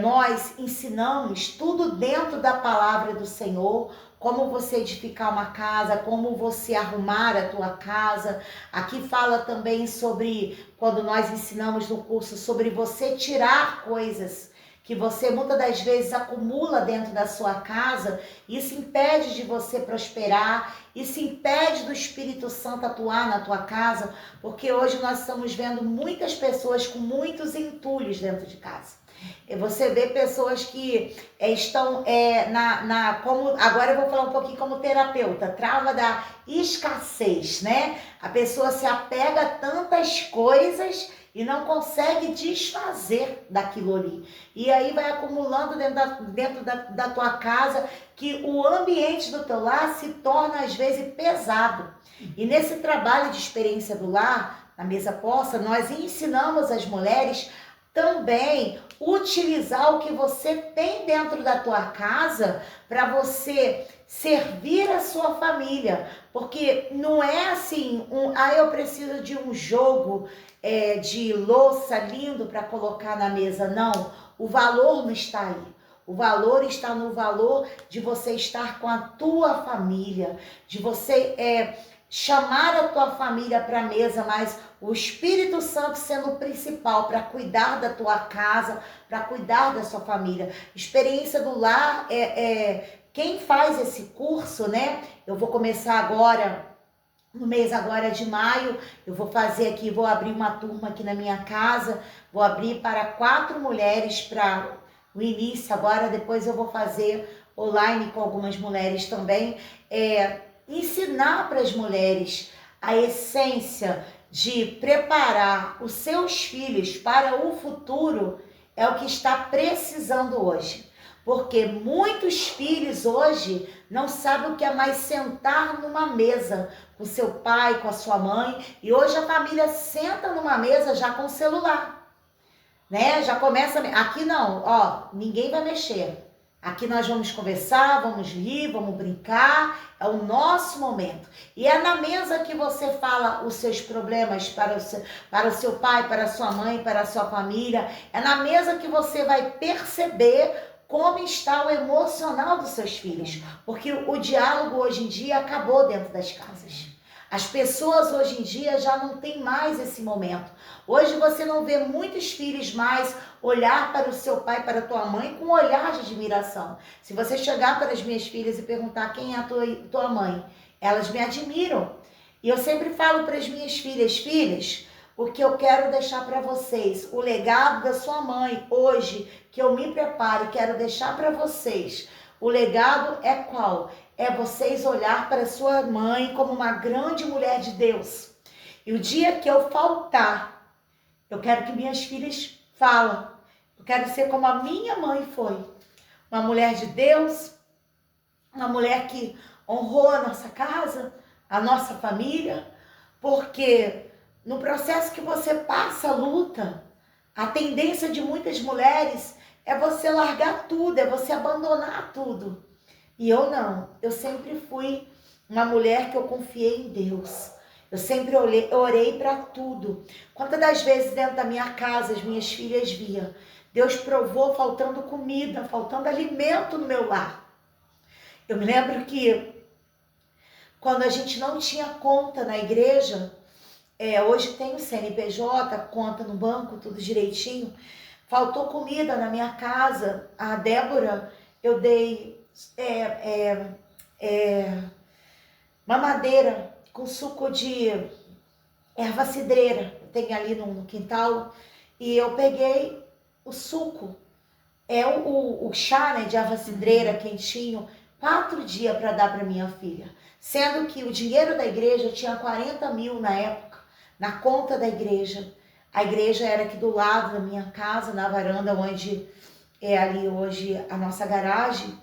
nós ensinamos tudo dentro da palavra do Senhor, como você edificar uma casa, como você arrumar a tua casa. Aqui fala também sobre, quando nós ensinamos no curso, sobre você tirar coisas que você muitas das vezes acumula dentro da sua casa. Isso impede de você prosperar, isso impede do Espírito Santo atuar na tua casa, porque hoje nós estamos vendo muitas pessoas com muitos entulhos dentro de casa. E você vê pessoas que estão como agora eu vou falar um pouquinho como terapeuta, trava da escassez, né? A pessoa se apega a tantas coisas e não consegue desfazer daquilo ali. E aí vai acumulando dentro da tua casa, que o ambiente do teu lar se torna às vezes pesado. E nesse trabalho de experiência do lar, na mesa posta, nós ensinamos as mulheres também utilizar o que você tem dentro da tua casa para você servir a sua família. Porque não é assim, eu preciso de um jogo de louça lindo para colocar na mesa. Não, o valor não está aí. O valor está no valor de você estar com a tua família, de você chamar a tua família para a mesa, mas o Espírito Santo sendo o principal para cuidar da tua casa, para cuidar da sua família. Experiência do lar quem faz esse curso, né? Eu vou começar agora, no mês agora de maio, eu vou fazer aqui, vou abrir uma turma aqui na minha casa, vou abrir para 4 mulheres para o início agora, depois eu vou fazer online com algumas mulheres também, ensinar para as mulheres a essência de preparar os seus filhos para o futuro é o que está precisando hoje. Porque muitos filhos hoje não sabem o que é mais sentar numa mesa com seu pai, com a sua mãe. E hoje a família senta numa mesa já com o celular, né? Já começa, aqui não, ninguém vai mexer. Aqui nós vamos conversar, vamos rir, vamos brincar, é o nosso momento. E é na mesa que você fala os seus problemas para o seu pai, para a sua mãe, para a sua família. É na mesa que você vai perceber como está o emocional dos seus filhos. Porque o diálogo hoje em dia acabou dentro das casas. As pessoas hoje em dia já não têm mais esse momento. Hoje você não vê muitos filhos mais olhar para o seu pai, para a tua mãe com um olhar de admiração. Se você chegar para as minhas filhas e perguntar quem é a tua mãe, elas me admiram. E eu sempre falo para as minhas filhas, o que eu quero deixar para vocês, o legado da sua mãe hoje, que eu me preparo e quero deixar para vocês. O legado é qual? É vocês olhar para sua mãe como uma grande mulher de Deus. E o dia que eu faltar, eu quero que minhas filhas falem. Eu quero ser como a minha mãe foi. uma mulher de Deus, uma mulher que honrou a nossa casa, a nossa família, porque no processo que você passa, luta, a tendência de muitas mulheres é você largar tudo, é você abandonar tudo. E eu não, eu sempre fui uma mulher que eu confiei em Deus. Eu sempre orei para tudo. Quantas das vezes dentro da minha casa as minhas filhas via Deus provou faltando comida, faltando alimento no meu lar. Eu me lembro que quando a gente não tinha conta na igreja, hoje tem o CNPJ, conta no banco, tudo direitinho. Faltou comida na minha casa. A Débora, eu dei mamadeira com suco de erva cidreira. Tem ali no quintal. E eu peguei o suco, o chá, né, de erva cidreira quentinho, 4 dias para dar para minha filha. Sendo que o dinheiro da igreja tinha 40 mil na época, na conta da igreja. A igreja era aqui do lado da minha casa, na varanda, onde é ali hoje a nossa garagem.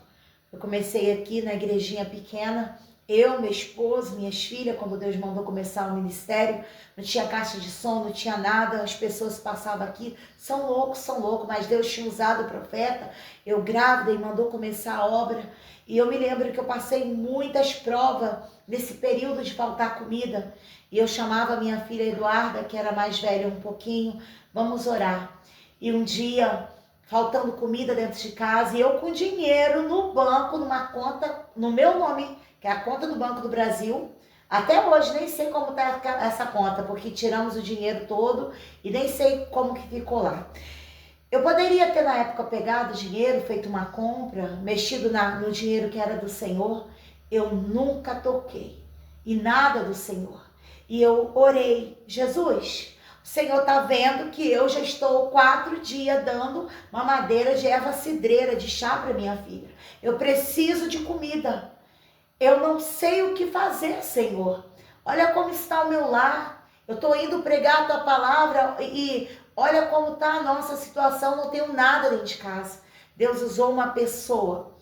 Eu comecei aqui na igrejinha pequena, eu, meu esposo, minhas filhas, quando Deus mandou começar o ministério, não tinha caixa de som, não tinha nada, as pessoas passavam aqui, são loucos, mas Deus tinha usado o profeta, eu grávida, e mandou começar a obra. E eu me lembro que eu passei muitas provas nesse período de faltar comida. E eu chamava minha filha Eduarda, que era mais velha um pouquinho, vamos orar. E um dia, faltando comida dentro de casa, e eu com dinheiro no banco, numa conta, no meu nome, que é a conta do Banco do Brasil. Até hoje nem sei como está essa conta, porque tiramos o dinheiro todo e nem sei como que ficou lá. Eu poderia ter na época pegado o dinheiro, feito uma compra, mexido no dinheiro que era do Senhor. Eu nunca toquei e nada do Senhor. E eu orei, Jesus, o Senhor está vendo que eu já estou 4 dias dando mamadeira de erva cidreira, de chá para minha filha. Eu preciso de comida. Eu não sei o que fazer, Senhor. Olha como está o meu lar. Eu estou indo pregar a tua palavra e olha como está a nossa situação. Não tenho nada dentro de casa. Deus usou uma pessoa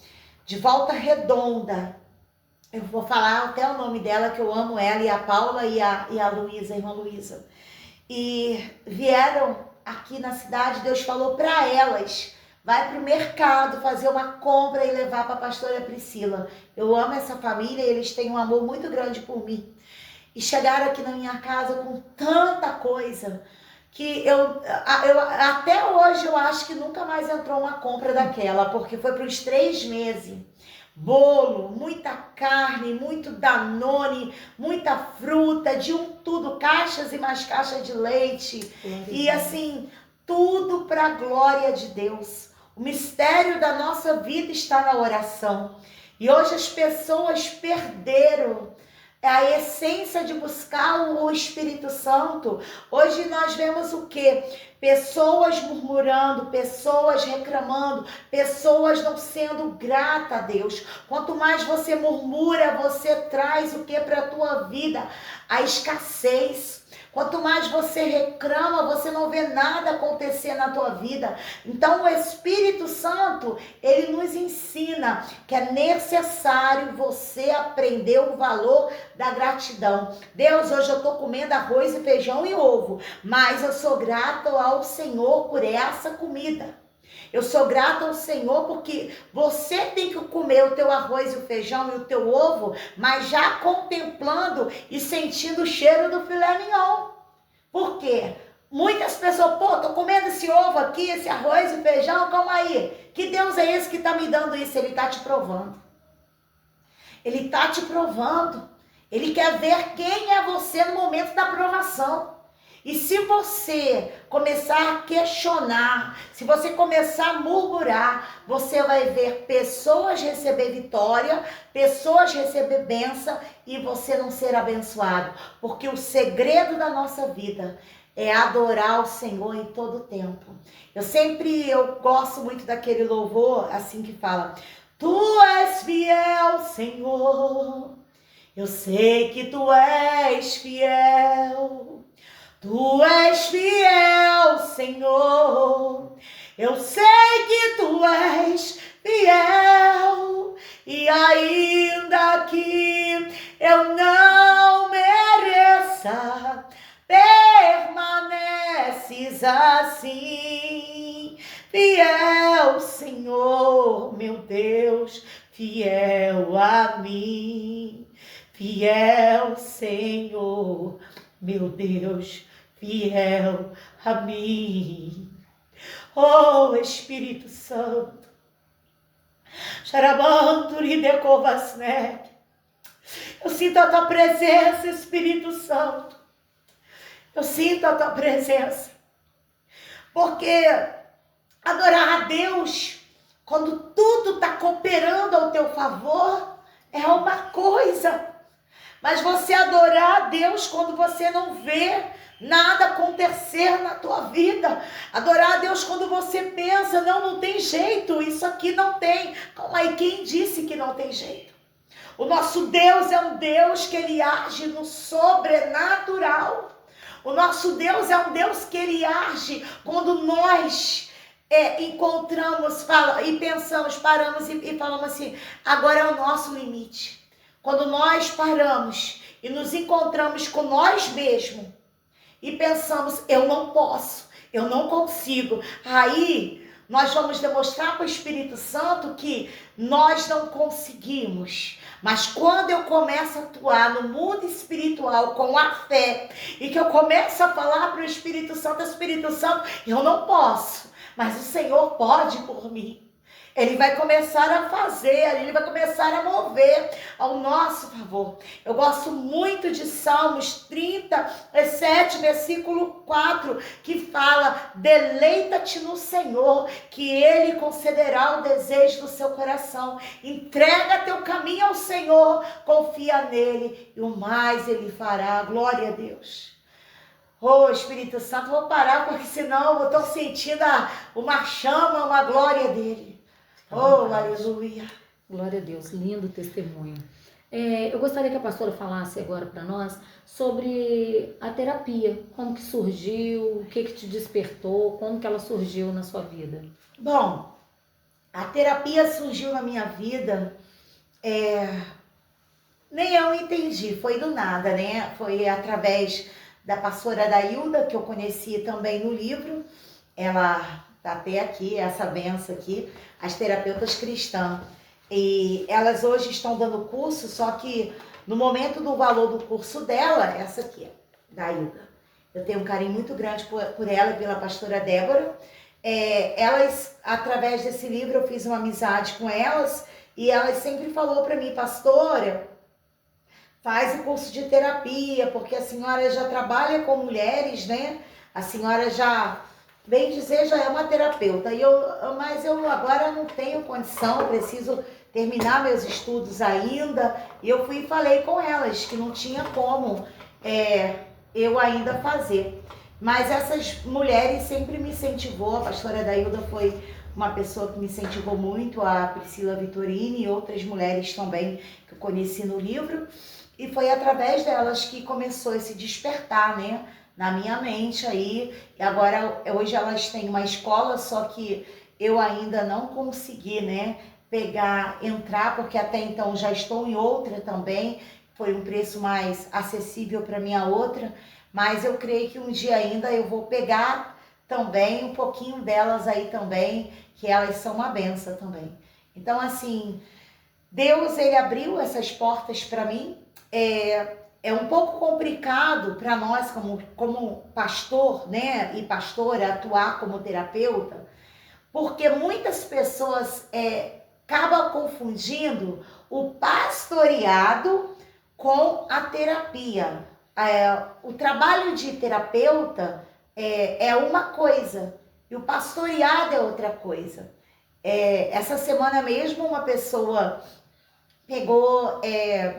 de Volta Redonda. Eu vou falar até o nome dela, que eu amo ela, e a Paula e a Luísa, a irmã Luísa. E vieram aqui na cidade, Deus falou para elas: vai para o mercado fazer uma compra e levar para a pastora Priscila. Eu amo essa família, eles têm um amor muito grande por mim. E chegaram aqui na minha casa com tanta coisa que eu até hoje eu acho que nunca mais entrou uma compra daquela, porque foi para os 3 meses. Bolo, muita carne, muito Danone, muita fruta, de tudo, caixas e mais caixas de leite. E assim, tudo para a glória de Deus. O mistério da nossa vida está na oração. E hoje as pessoas perderam a essência de buscar o Espírito Santo. Hoje nós vemos o quê? Pessoas murmurando, pessoas reclamando, pessoas não sendo grata a Deus. Quanto mais você murmura, você traz o que para a tua vida? A escassez. Quanto mais você reclama, você não vê nada acontecer na tua vida. Então o Espírito Santo, ele nos ensina que é necessário você aprender o valor da gratidão. Deus, hoje eu estou comendo arroz e feijão e ovo, mas eu sou grata ao Senhor por essa comida. Eu sou grata ao Senhor porque você tem que comer o teu arroz e o feijão e o teu ovo, mas já contemplando e sentindo o cheiro do filé mignon. Por quê? Muitas pessoas, tô comendo esse ovo aqui, esse arroz e feijão, calma aí. Que Deus é esse que está me dando isso? Ele está te provando. Ele está te provando. Ele quer ver quem é você no momento da provação. E se você começar a questionar, se você começar a murmurar, você vai ver pessoas receber vitória, pessoas receber bênção e você não ser abençoado. Porque o segredo da nossa vida é adorar o Senhor em todo tempo. Eu gosto muito daquele louvor assim que fala: Tu és fiel, Senhor, eu sei que Tu és fiel. Tu és fiel, Senhor, eu sei que Tu és fiel, e ainda que eu não mereça, permaneces assim, fiel, Senhor, meu Deus, fiel a mim, fiel, Senhor, meu Deus, fiel a mim. Oh, Espírito Santo, eu sinto a tua presença, Espírito Santo. Eu sinto a tua presença. Porque adorar a Deus, quando tudo está cooperando ao teu favor, é uma coisa. Mas você adorar a Deus quando você não vê nada acontecer na tua vida. Adorar a Deus quando você pensa, não tem jeito, isso aqui não tem. Calma aí, quem disse que não tem jeito? O nosso Deus é um Deus que ele age no sobrenatural. O nosso Deus é um Deus que ele age quando nós encontramos e pensamos, paramos e falamos assim, agora é o nosso limite. Quando nós paramos e nos encontramos com nós mesmos e pensamos, eu não posso, eu não consigo, aí nós vamos demonstrar para o Espírito Santo que nós não conseguimos. Mas quando eu começo a atuar no mundo espiritual com a fé e que eu começo a falar para o Espírito Santo, eu não posso, mas o Senhor pode por mim. Ele vai começar a fazer, ele vai começar a mover ao nosso favor. Eu gosto muito de Salmos 37, versículo 4, que fala, deleita-te no Senhor, que ele concederá o desejo do seu coração. Entrega teu caminho ao Senhor, confia nele e o mais ele fará. Glória a Deus. Oh, Espírito Santo, vou parar porque senão eu estou sentindo uma chama, uma glória dele. Oh, aleluia. Glória a Deus, lindo testemunho. Eu gostaria que a pastora falasse agora para nós sobre a terapia, como que surgiu, o que te despertou, como que ela surgiu na sua vida. Bom, a terapia surgiu na minha vida, nem eu entendi, foi do nada, né? Foi através da pastora Dailda, que eu conheci também no livro, ela tá até aqui, essa benção aqui, as terapeutas cristãs. E elas hoje estão dando curso, só que no momento do valor do curso dela, essa aqui, da Hilda. Eu tenho um carinho muito grande por ela e pela pastora Débora. Elas, através desse livro, eu fiz uma amizade com elas e elas sempre falou para mim, pastora, faz o curso de terapia, porque a senhora já trabalha com mulheres, né? A senhora já... bem dizer, já é uma terapeuta, mas eu agora não tenho condição, preciso terminar meus estudos ainda, e eu fui e falei com elas que não tinha como eu ainda fazer. Mas essas mulheres sempre me incentivou, a pastora Dailda foi uma pessoa que me incentivou muito, a Priscila Vitorini e outras mulheres também que eu conheci no livro, e foi através delas que começou esse despertar, né? Na minha mente aí, e agora hoje elas têm uma escola, só que eu ainda não consegui, né, entrar, porque até então já estou em outra também, foi um preço mais acessível para minha outra, mas eu creio que um dia ainda eu vou pegar também um pouquinho delas aí também, que elas são uma benção também. Então assim, Deus ele abriu essas portas para mim, é um pouco complicado para nós como pastor, né, e pastora atuar como terapeuta, porque muitas pessoas acabam confundindo o pastoreado com a terapia. O trabalho de terapeuta é uma coisa e o pastoreado é outra coisa. Essa semana mesmo uma pessoa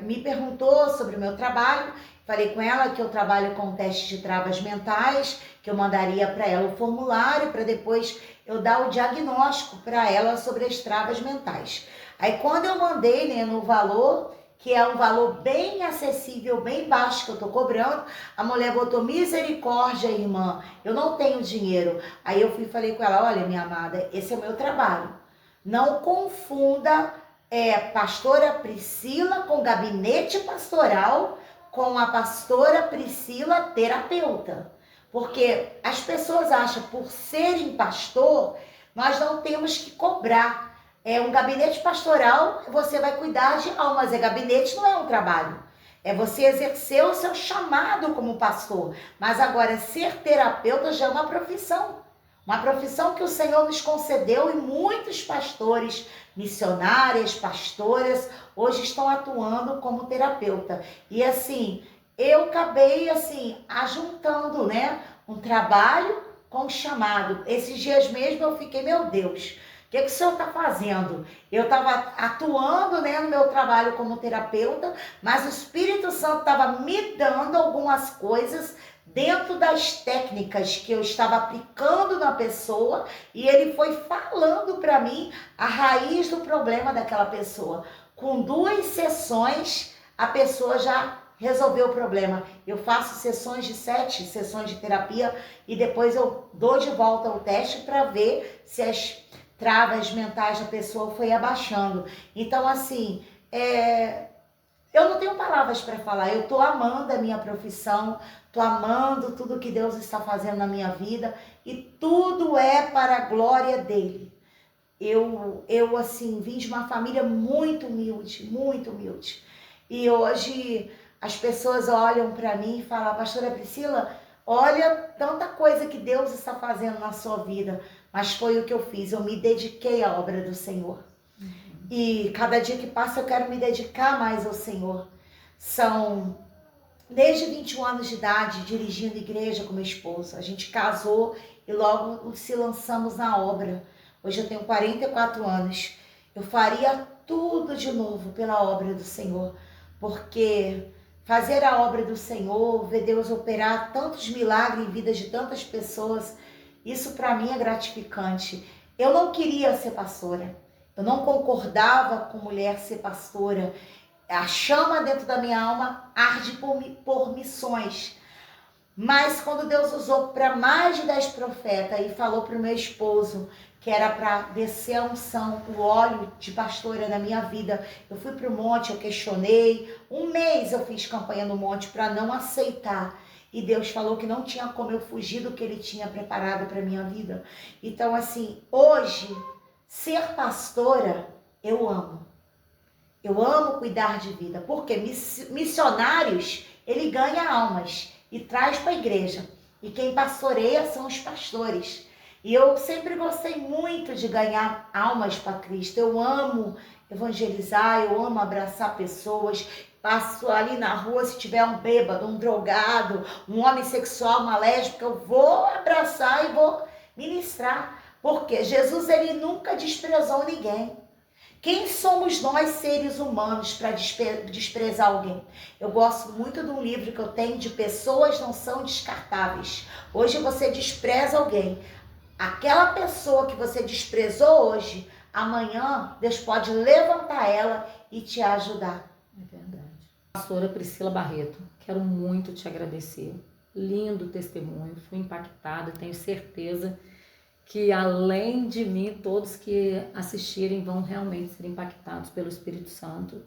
me perguntou sobre o meu trabalho, falei com ela que eu trabalho com teste de travas mentais, que eu mandaria para ela o formulário para depois eu dar o diagnóstico para ela sobre as travas mentais. Aí quando eu mandei, né, no valor, que é um valor bem acessível, bem baixo que eu tô cobrando, a mulher botou misericórdia, irmã, eu não tenho dinheiro. Aí eu fui e falei com ela, olha minha amada, esse é o meu trabalho. Não confunda pastora Priscila com gabinete pastoral com a pastora Priscila terapeuta. Porque as pessoas acham, por serem pastor, nós não temos que cobrar. Um gabinete pastoral, você vai cuidar de almas. Gabinete não é um trabalho. É você exercer o seu chamado como pastor. Mas agora, ser terapeuta já é uma profissão. Uma profissão que o Senhor nos concedeu e muitos pastores, missionárias, pastoras, hoje estão atuando como terapeuta. E assim, eu acabei ajuntando, né, um trabalho com um chamado. Esses dias mesmo eu fiquei, meu Deus, o que o Senhor está fazendo? Eu estava atuando, né, no meu trabalho como terapeuta, mas o Espírito Santo estava me dando algumas coisas dentro das técnicas que eu estava aplicando na pessoa, e ele foi falando para mim a raiz do problema daquela pessoa. Com 2 sessões, a pessoa já resolveu o problema. Eu faço sessões de 7 sessões de terapia e depois eu dou de volta o teste para ver se as travas mentais da pessoa foi abaixando. Então, assim, eu não tenho palavras para falar. Eu estou amando a minha profissão, estou amando tudo que Deus está fazendo na minha vida e tudo é para a glória dele. Eu assim, vim de uma família muito humilde, muito humilde. E hoje as pessoas olham para mim e falam, pastora Priscila, olha tanta coisa que Deus está fazendo na sua vida. Mas foi o que eu fiz, eu me dediquei à obra do Senhor. E cada dia que passa eu quero me dedicar mais ao Senhor. São desde 21 anos de idade dirigindo igreja com meu esposo. A gente casou e logo se lançamos na obra. Hoje eu tenho 44 anos. Eu faria tudo de novo pela obra do Senhor. Porque fazer a obra do Senhor, ver Deus operar tantos milagres em vida de tantas pessoas, isso para mim é gratificante. Eu não queria ser pastora. Eu não concordava com mulher ser pastora. A chama dentro da minha alma arde por missões. Mas quando Deus usou para mais de 10 profetas e falou para o meu esposo que era para descer a unção, o óleo de pastora na minha vida, eu fui para o monte, eu questionei. 1 mês eu fiz campanha no monte para não aceitar. E Deus falou que não tinha como eu fugir do que Ele tinha preparado para minha vida. Então, assim, hoje, ser pastora, eu amo. Eu amo cuidar de vida, porque missionários, ele ganha almas e traz para a igreja. E quem pastoreia são os pastores. E eu sempre gostei muito de ganhar almas para Cristo. Eu amo evangelizar, eu amo abraçar pessoas. Passo ali na rua, se tiver um bêbado, um drogado, um homem sexual, uma lésbica, eu vou abraçar e vou ministrar. Porque Jesus, ele nunca desprezou ninguém. Quem somos nós, seres humanos, para desprezar alguém? Eu gosto muito de um livro que eu tenho de Pessoas Não São Descartáveis. Hoje você despreza alguém. Aquela pessoa que você desprezou hoje, amanhã Deus pode levantar ela e te ajudar. É verdade. Pastora Priscila Barreto, quero muito te agradecer. Lindo testemunho, fui impactada, tenho certeza que além de mim, todos que assistirem vão realmente ser impactados pelo Espírito Santo.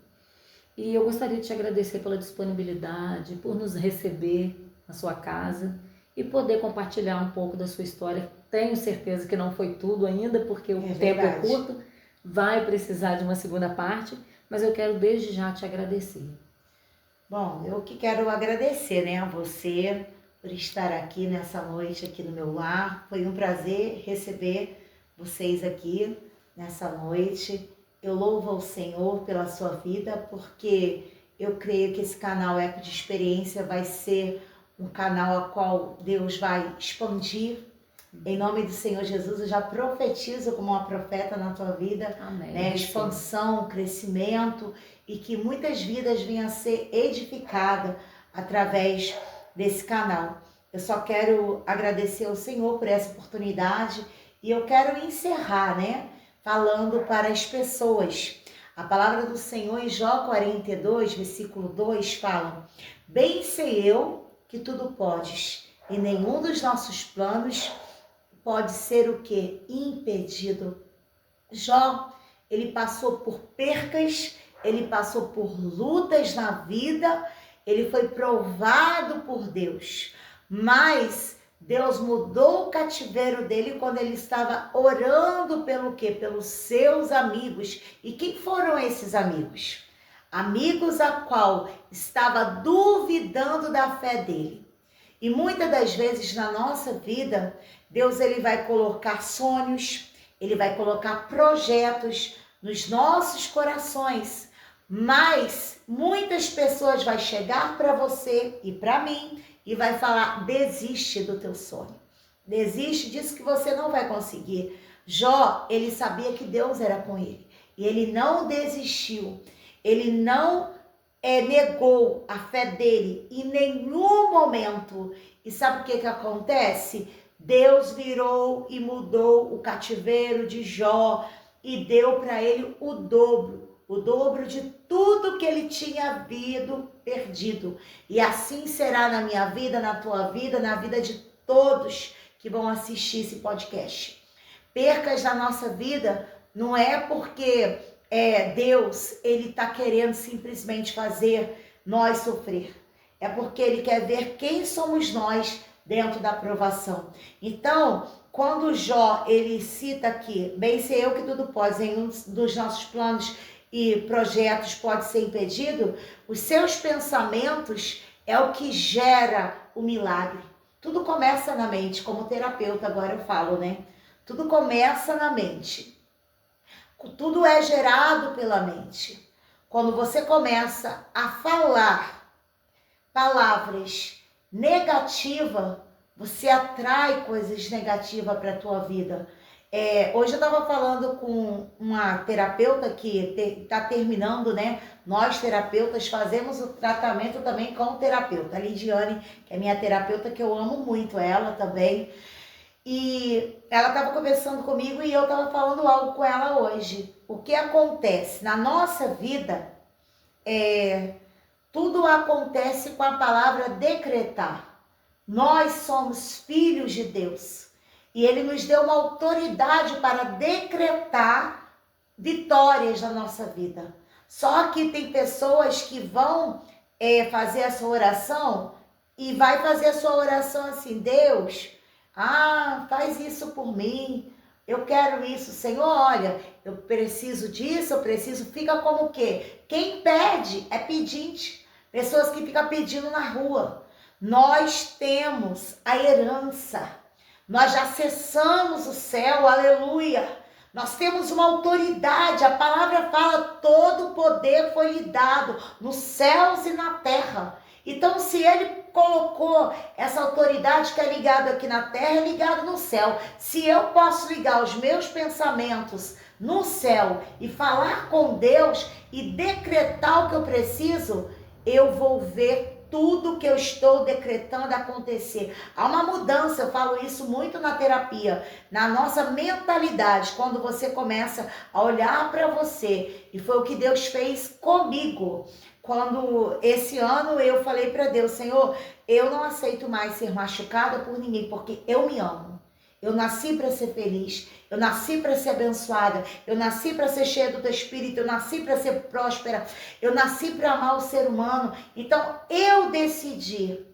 E eu gostaria de te agradecer pela disponibilidade, por nos receber na sua casa e poder compartilhar um pouco da sua história. Tenho certeza que não foi tudo ainda, porque o tempo é curto, vai precisar de uma segunda parte, mas eu quero desde já te agradecer. Bom, eu que quero agradecer, né, a você por estar aqui nessa noite, aqui no meu lar. Foi um prazer receber vocês aqui nessa noite. Eu louvo ao Senhor pela sua vida, porque eu creio que esse canal Eco de Experiência vai ser um canal a qual Deus vai expandir. Em nome do Senhor Jesus, eu já profetizo como uma profeta na tua vida. Amém. Né? Expansão, crescimento, e que muitas vidas venham a ser edificadas através desse canal. Eu só quero agradecer ao Senhor por essa oportunidade e eu quero encerrar, né, falando para as pessoas. A palavra do Senhor em Jó 42, versículo 2 fala: bem sei eu que tudo podes, e nenhum dos nossos planos pode ser o que? Impedido Jó, ele passou por percas, ele passou por lutas na vida, ele foi provado por Deus, mas Deus mudou o cativeiro dele quando ele estava orando pelo quê? Pelos seus amigos. E quem foram esses amigos? Amigos a qual estava duvidando da fé dele. E muitas das vezes na nossa vida, Deus ele vai colocar sonhos, ele vai colocar projetos nos nossos corações, mas muitas pessoas vão chegar para você e para mim e vai falar: desiste do teu sonho, desiste disso que você não vai conseguir. Jó, ele sabia que Deus era com ele e ele não desistiu, ele não negou a fé dele em nenhum momento. E sabe o que acontece? Deus virou e mudou o cativeiro de Jó e deu para ele o dobro de tudo que ele tinha havido perdido. E assim será na minha vida, na tua vida, na vida de todos que vão assistir esse podcast. Percas na nossa vida não é porque Deus ele está querendo simplesmente fazer nós sofrer. É porque ele quer ver quem somos nós dentro da provação. Então, quando Jó, ele cita aqui: bem sei eu que tudo pode, em um dos nossos planos e projetos pode ser impedido, os seus pensamentos é o que gera o milagre. Tudo começa na mente, como terapeuta agora eu falo, né? Tudo começa na mente. Tudo é gerado pela mente. Quando você começa a falar palavras negativas, você atrai coisas negativas para a tua vida. Hoje eu estava falando com uma terapeuta que está terminando, né? Nós terapeutas fazemos o tratamento também com o terapeuta. A Lidiane, que é minha terapeuta, que eu amo muito ela também. E ela estava conversando comigo e eu estava falando algo com ela hoje. O que acontece? Na nossa vida, tudo acontece com a palavra decretar. Nós somos filhos de Deus. E Ele nos deu uma autoridade para decretar vitórias na nossa vida. Só que tem pessoas que vão fazer a sua oração e vai fazer a sua oração assim: Deus, faz isso por mim, eu quero isso, Senhor, olha, eu preciso disso, fica como o quê? Quem pede é pedinte, pessoas que ficam pedindo na rua. Nós temos a herança, nós já acessamos o céu, aleluia, nós temos uma autoridade, a palavra fala: todo o poder foi lhe dado nos céus e na terra. Então, se Ele colocou essa autoridade que é ligada aqui na terra, é ligado no céu. Se eu posso ligar os meus pensamentos no céu e falar com Deus e decretar o que eu preciso, eu vou ver tudo que eu estou decretando acontecer. Há uma mudança, eu falo isso muito na terapia, na nossa mentalidade, quando você começa a olhar para você, e foi o que Deus fez comigo. Quando esse ano eu falei para Deus: Senhor, eu não aceito mais ser machucada por ninguém, porque eu me amo. Eu nasci para ser feliz, eu nasci para ser abençoada, eu nasci para ser cheia do teu Espírito, eu nasci para ser próspera, eu nasci para amar o ser humano. Então eu decidi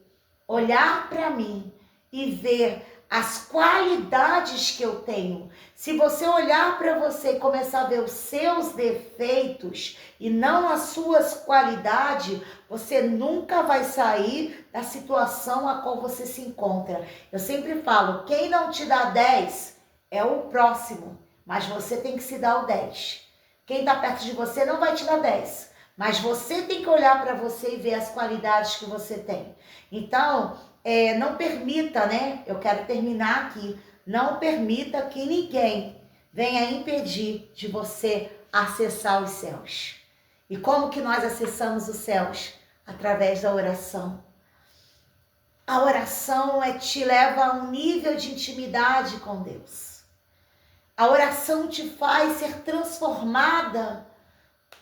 olhar para mim e ver as qualidades que eu tenho. Se você olhar para você e começar a ver os seus defeitos e não as suas qualidades, você nunca vai sair da situação a qual você se encontra. Eu sempre falo: quem não te dá 10 é o próximo, mas você tem que se dar o 10. Quem está perto de você não vai te dar 10, mas você tem que olhar para você e ver as qualidades que você tem. Então, não permita, né? Eu quero terminar aqui. Não permita que ninguém venha impedir de você acessar os céus. E como que nós acessamos os céus? Através da oração. A oração te leva a um nível de intimidade com Deus. A oração te faz ser transformada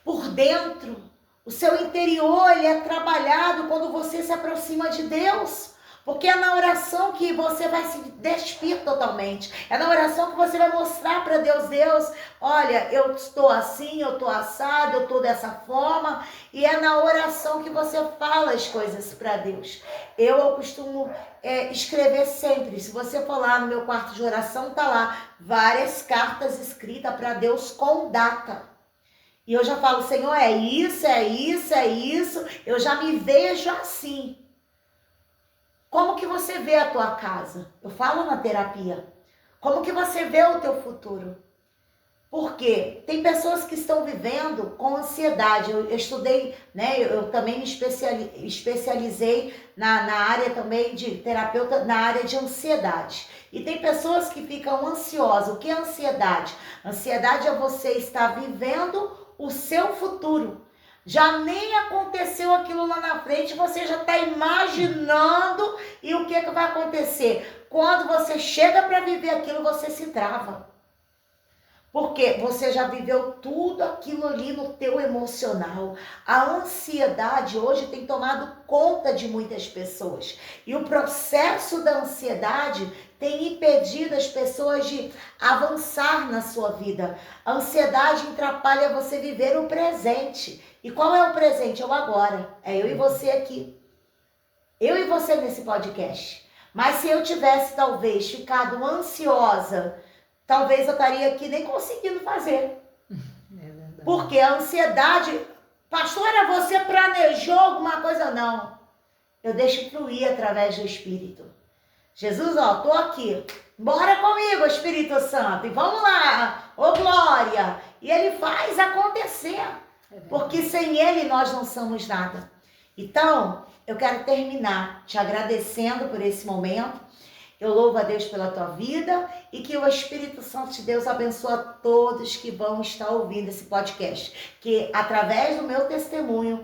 por dentro. O seu interior ele é trabalhado quando você se aproxima de Deus. Porque é na oração que você vai se despir totalmente. É na oração que você vai mostrar para Deus, Deus, olha, eu estou assim, eu estou assado, eu estou dessa forma. E é na oração que você fala as coisas para Deus. Eu costumo escrever sempre. Se você for lá no meu quarto de oração, tá lá várias cartas escritas para Deus com data. E eu já falo, Senhor, é isso, é isso, é isso. Eu já me vejo assim. Como que você vê a tua casa? Eu falo na terapia. Como que você vê o teu futuro? Porque tem pessoas que estão vivendo com ansiedade. Eu estudei, né? Eu também me especializei na área também de terapeuta, na área de ansiedade. E tem pessoas que ficam ansiosas. O que é ansiedade? Ansiedade é você estar vivendo o seu futuro. Já nem aconteceu aquilo lá na frente, você já está imaginando e o que vai acontecer. Quando você chega para viver aquilo, você se trava. Porque você já viveu tudo aquilo ali no teu emocional. A ansiedade hoje tem tomado conta de muitas pessoas. E o processo da ansiedade tem impedido as pessoas de avançar na sua vida. A ansiedade atrapalha você viver o presente. E qual é o presente? É o agora. É eu e você aqui. Eu e você nesse podcast. Mas se eu tivesse, talvez, ficado ansiosa, talvez eu estaria aqui nem conseguindo fazer. Porque a ansiedade... Pastora, você planejou alguma coisa? Não. Eu deixo fluir através do Espírito. Jesus, ó, tô aqui. Bora comigo, Espírito Santo. E vamos lá. Ô, glória. E ele faz acontecer. Porque sem ele nós não somos nada. Então, eu quero terminar te agradecendo por esse momento. Eu louvo a Deus pela tua vida e que o Espírito Santo de Deus abençoe a todos que vão estar ouvindo esse podcast. Que através do meu testemunho,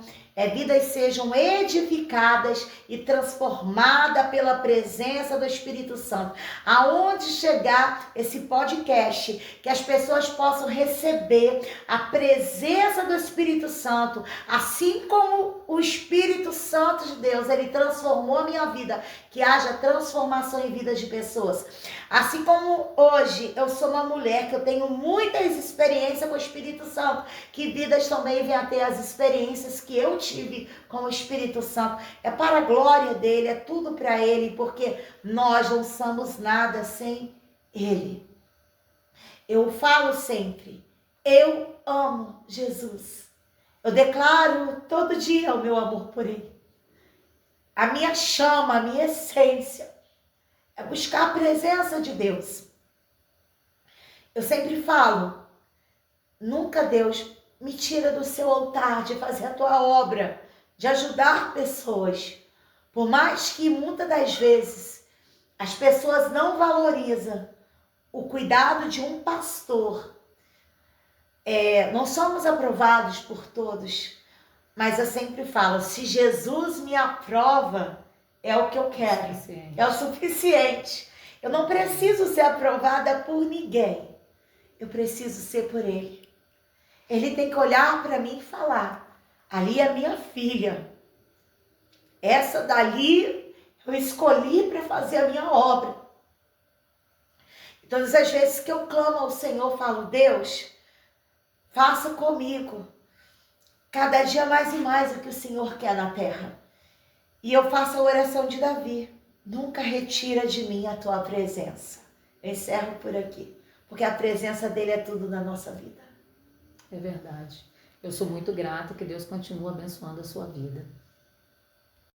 vidas sejam edificadas e transformadas pela presença do Espírito Santo. Aonde chegar esse podcast, que as pessoas possam receber a presença do Espírito Santo, assim como o Espírito Santo de Deus, ele transformou a minha vida, que haja transformação em vidas de pessoas. Assim como hoje eu sou uma mulher que eu tenho muitas experiências com o Espírito Santo, que vidas também vêm a ter as experiências que eu tive com o Espírito Santo. É para a glória dele, é tudo para ele, porque nós não somos nada sem ele. Eu falo sempre, eu amo Jesus. Eu declaro todo dia o meu amor por ele. A minha chama, a minha essência é buscar a presença de Deus. Eu sempre falo, nunca Deus me tira do seu altar de fazer a tua obra, de ajudar pessoas. Por mais que muitas das vezes as pessoas não valorizam o cuidado de um pastor. Não somos aprovados por todos, mas eu sempre falo, se Jesus me aprova, é o que eu quero, é o suficiente. Eu não preciso ser aprovada por ninguém, eu preciso ser por ele. Ele tem que olhar para mim e falar, ali é minha filha, essa dali eu escolhi para fazer a minha obra. Todas as vezes que eu clamo ao Senhor, eu falo, Deus, faça comigo cada dia mais e mais o que o Senhor quer na terra. E eu faço a oração de Davi, nunca retira de mim a tua presença. Eu encerro por aqui, porque a presença dele é tudo na nossa vida. É verdade. Eu sou muito grata que Deus continue abençoando a sua vida.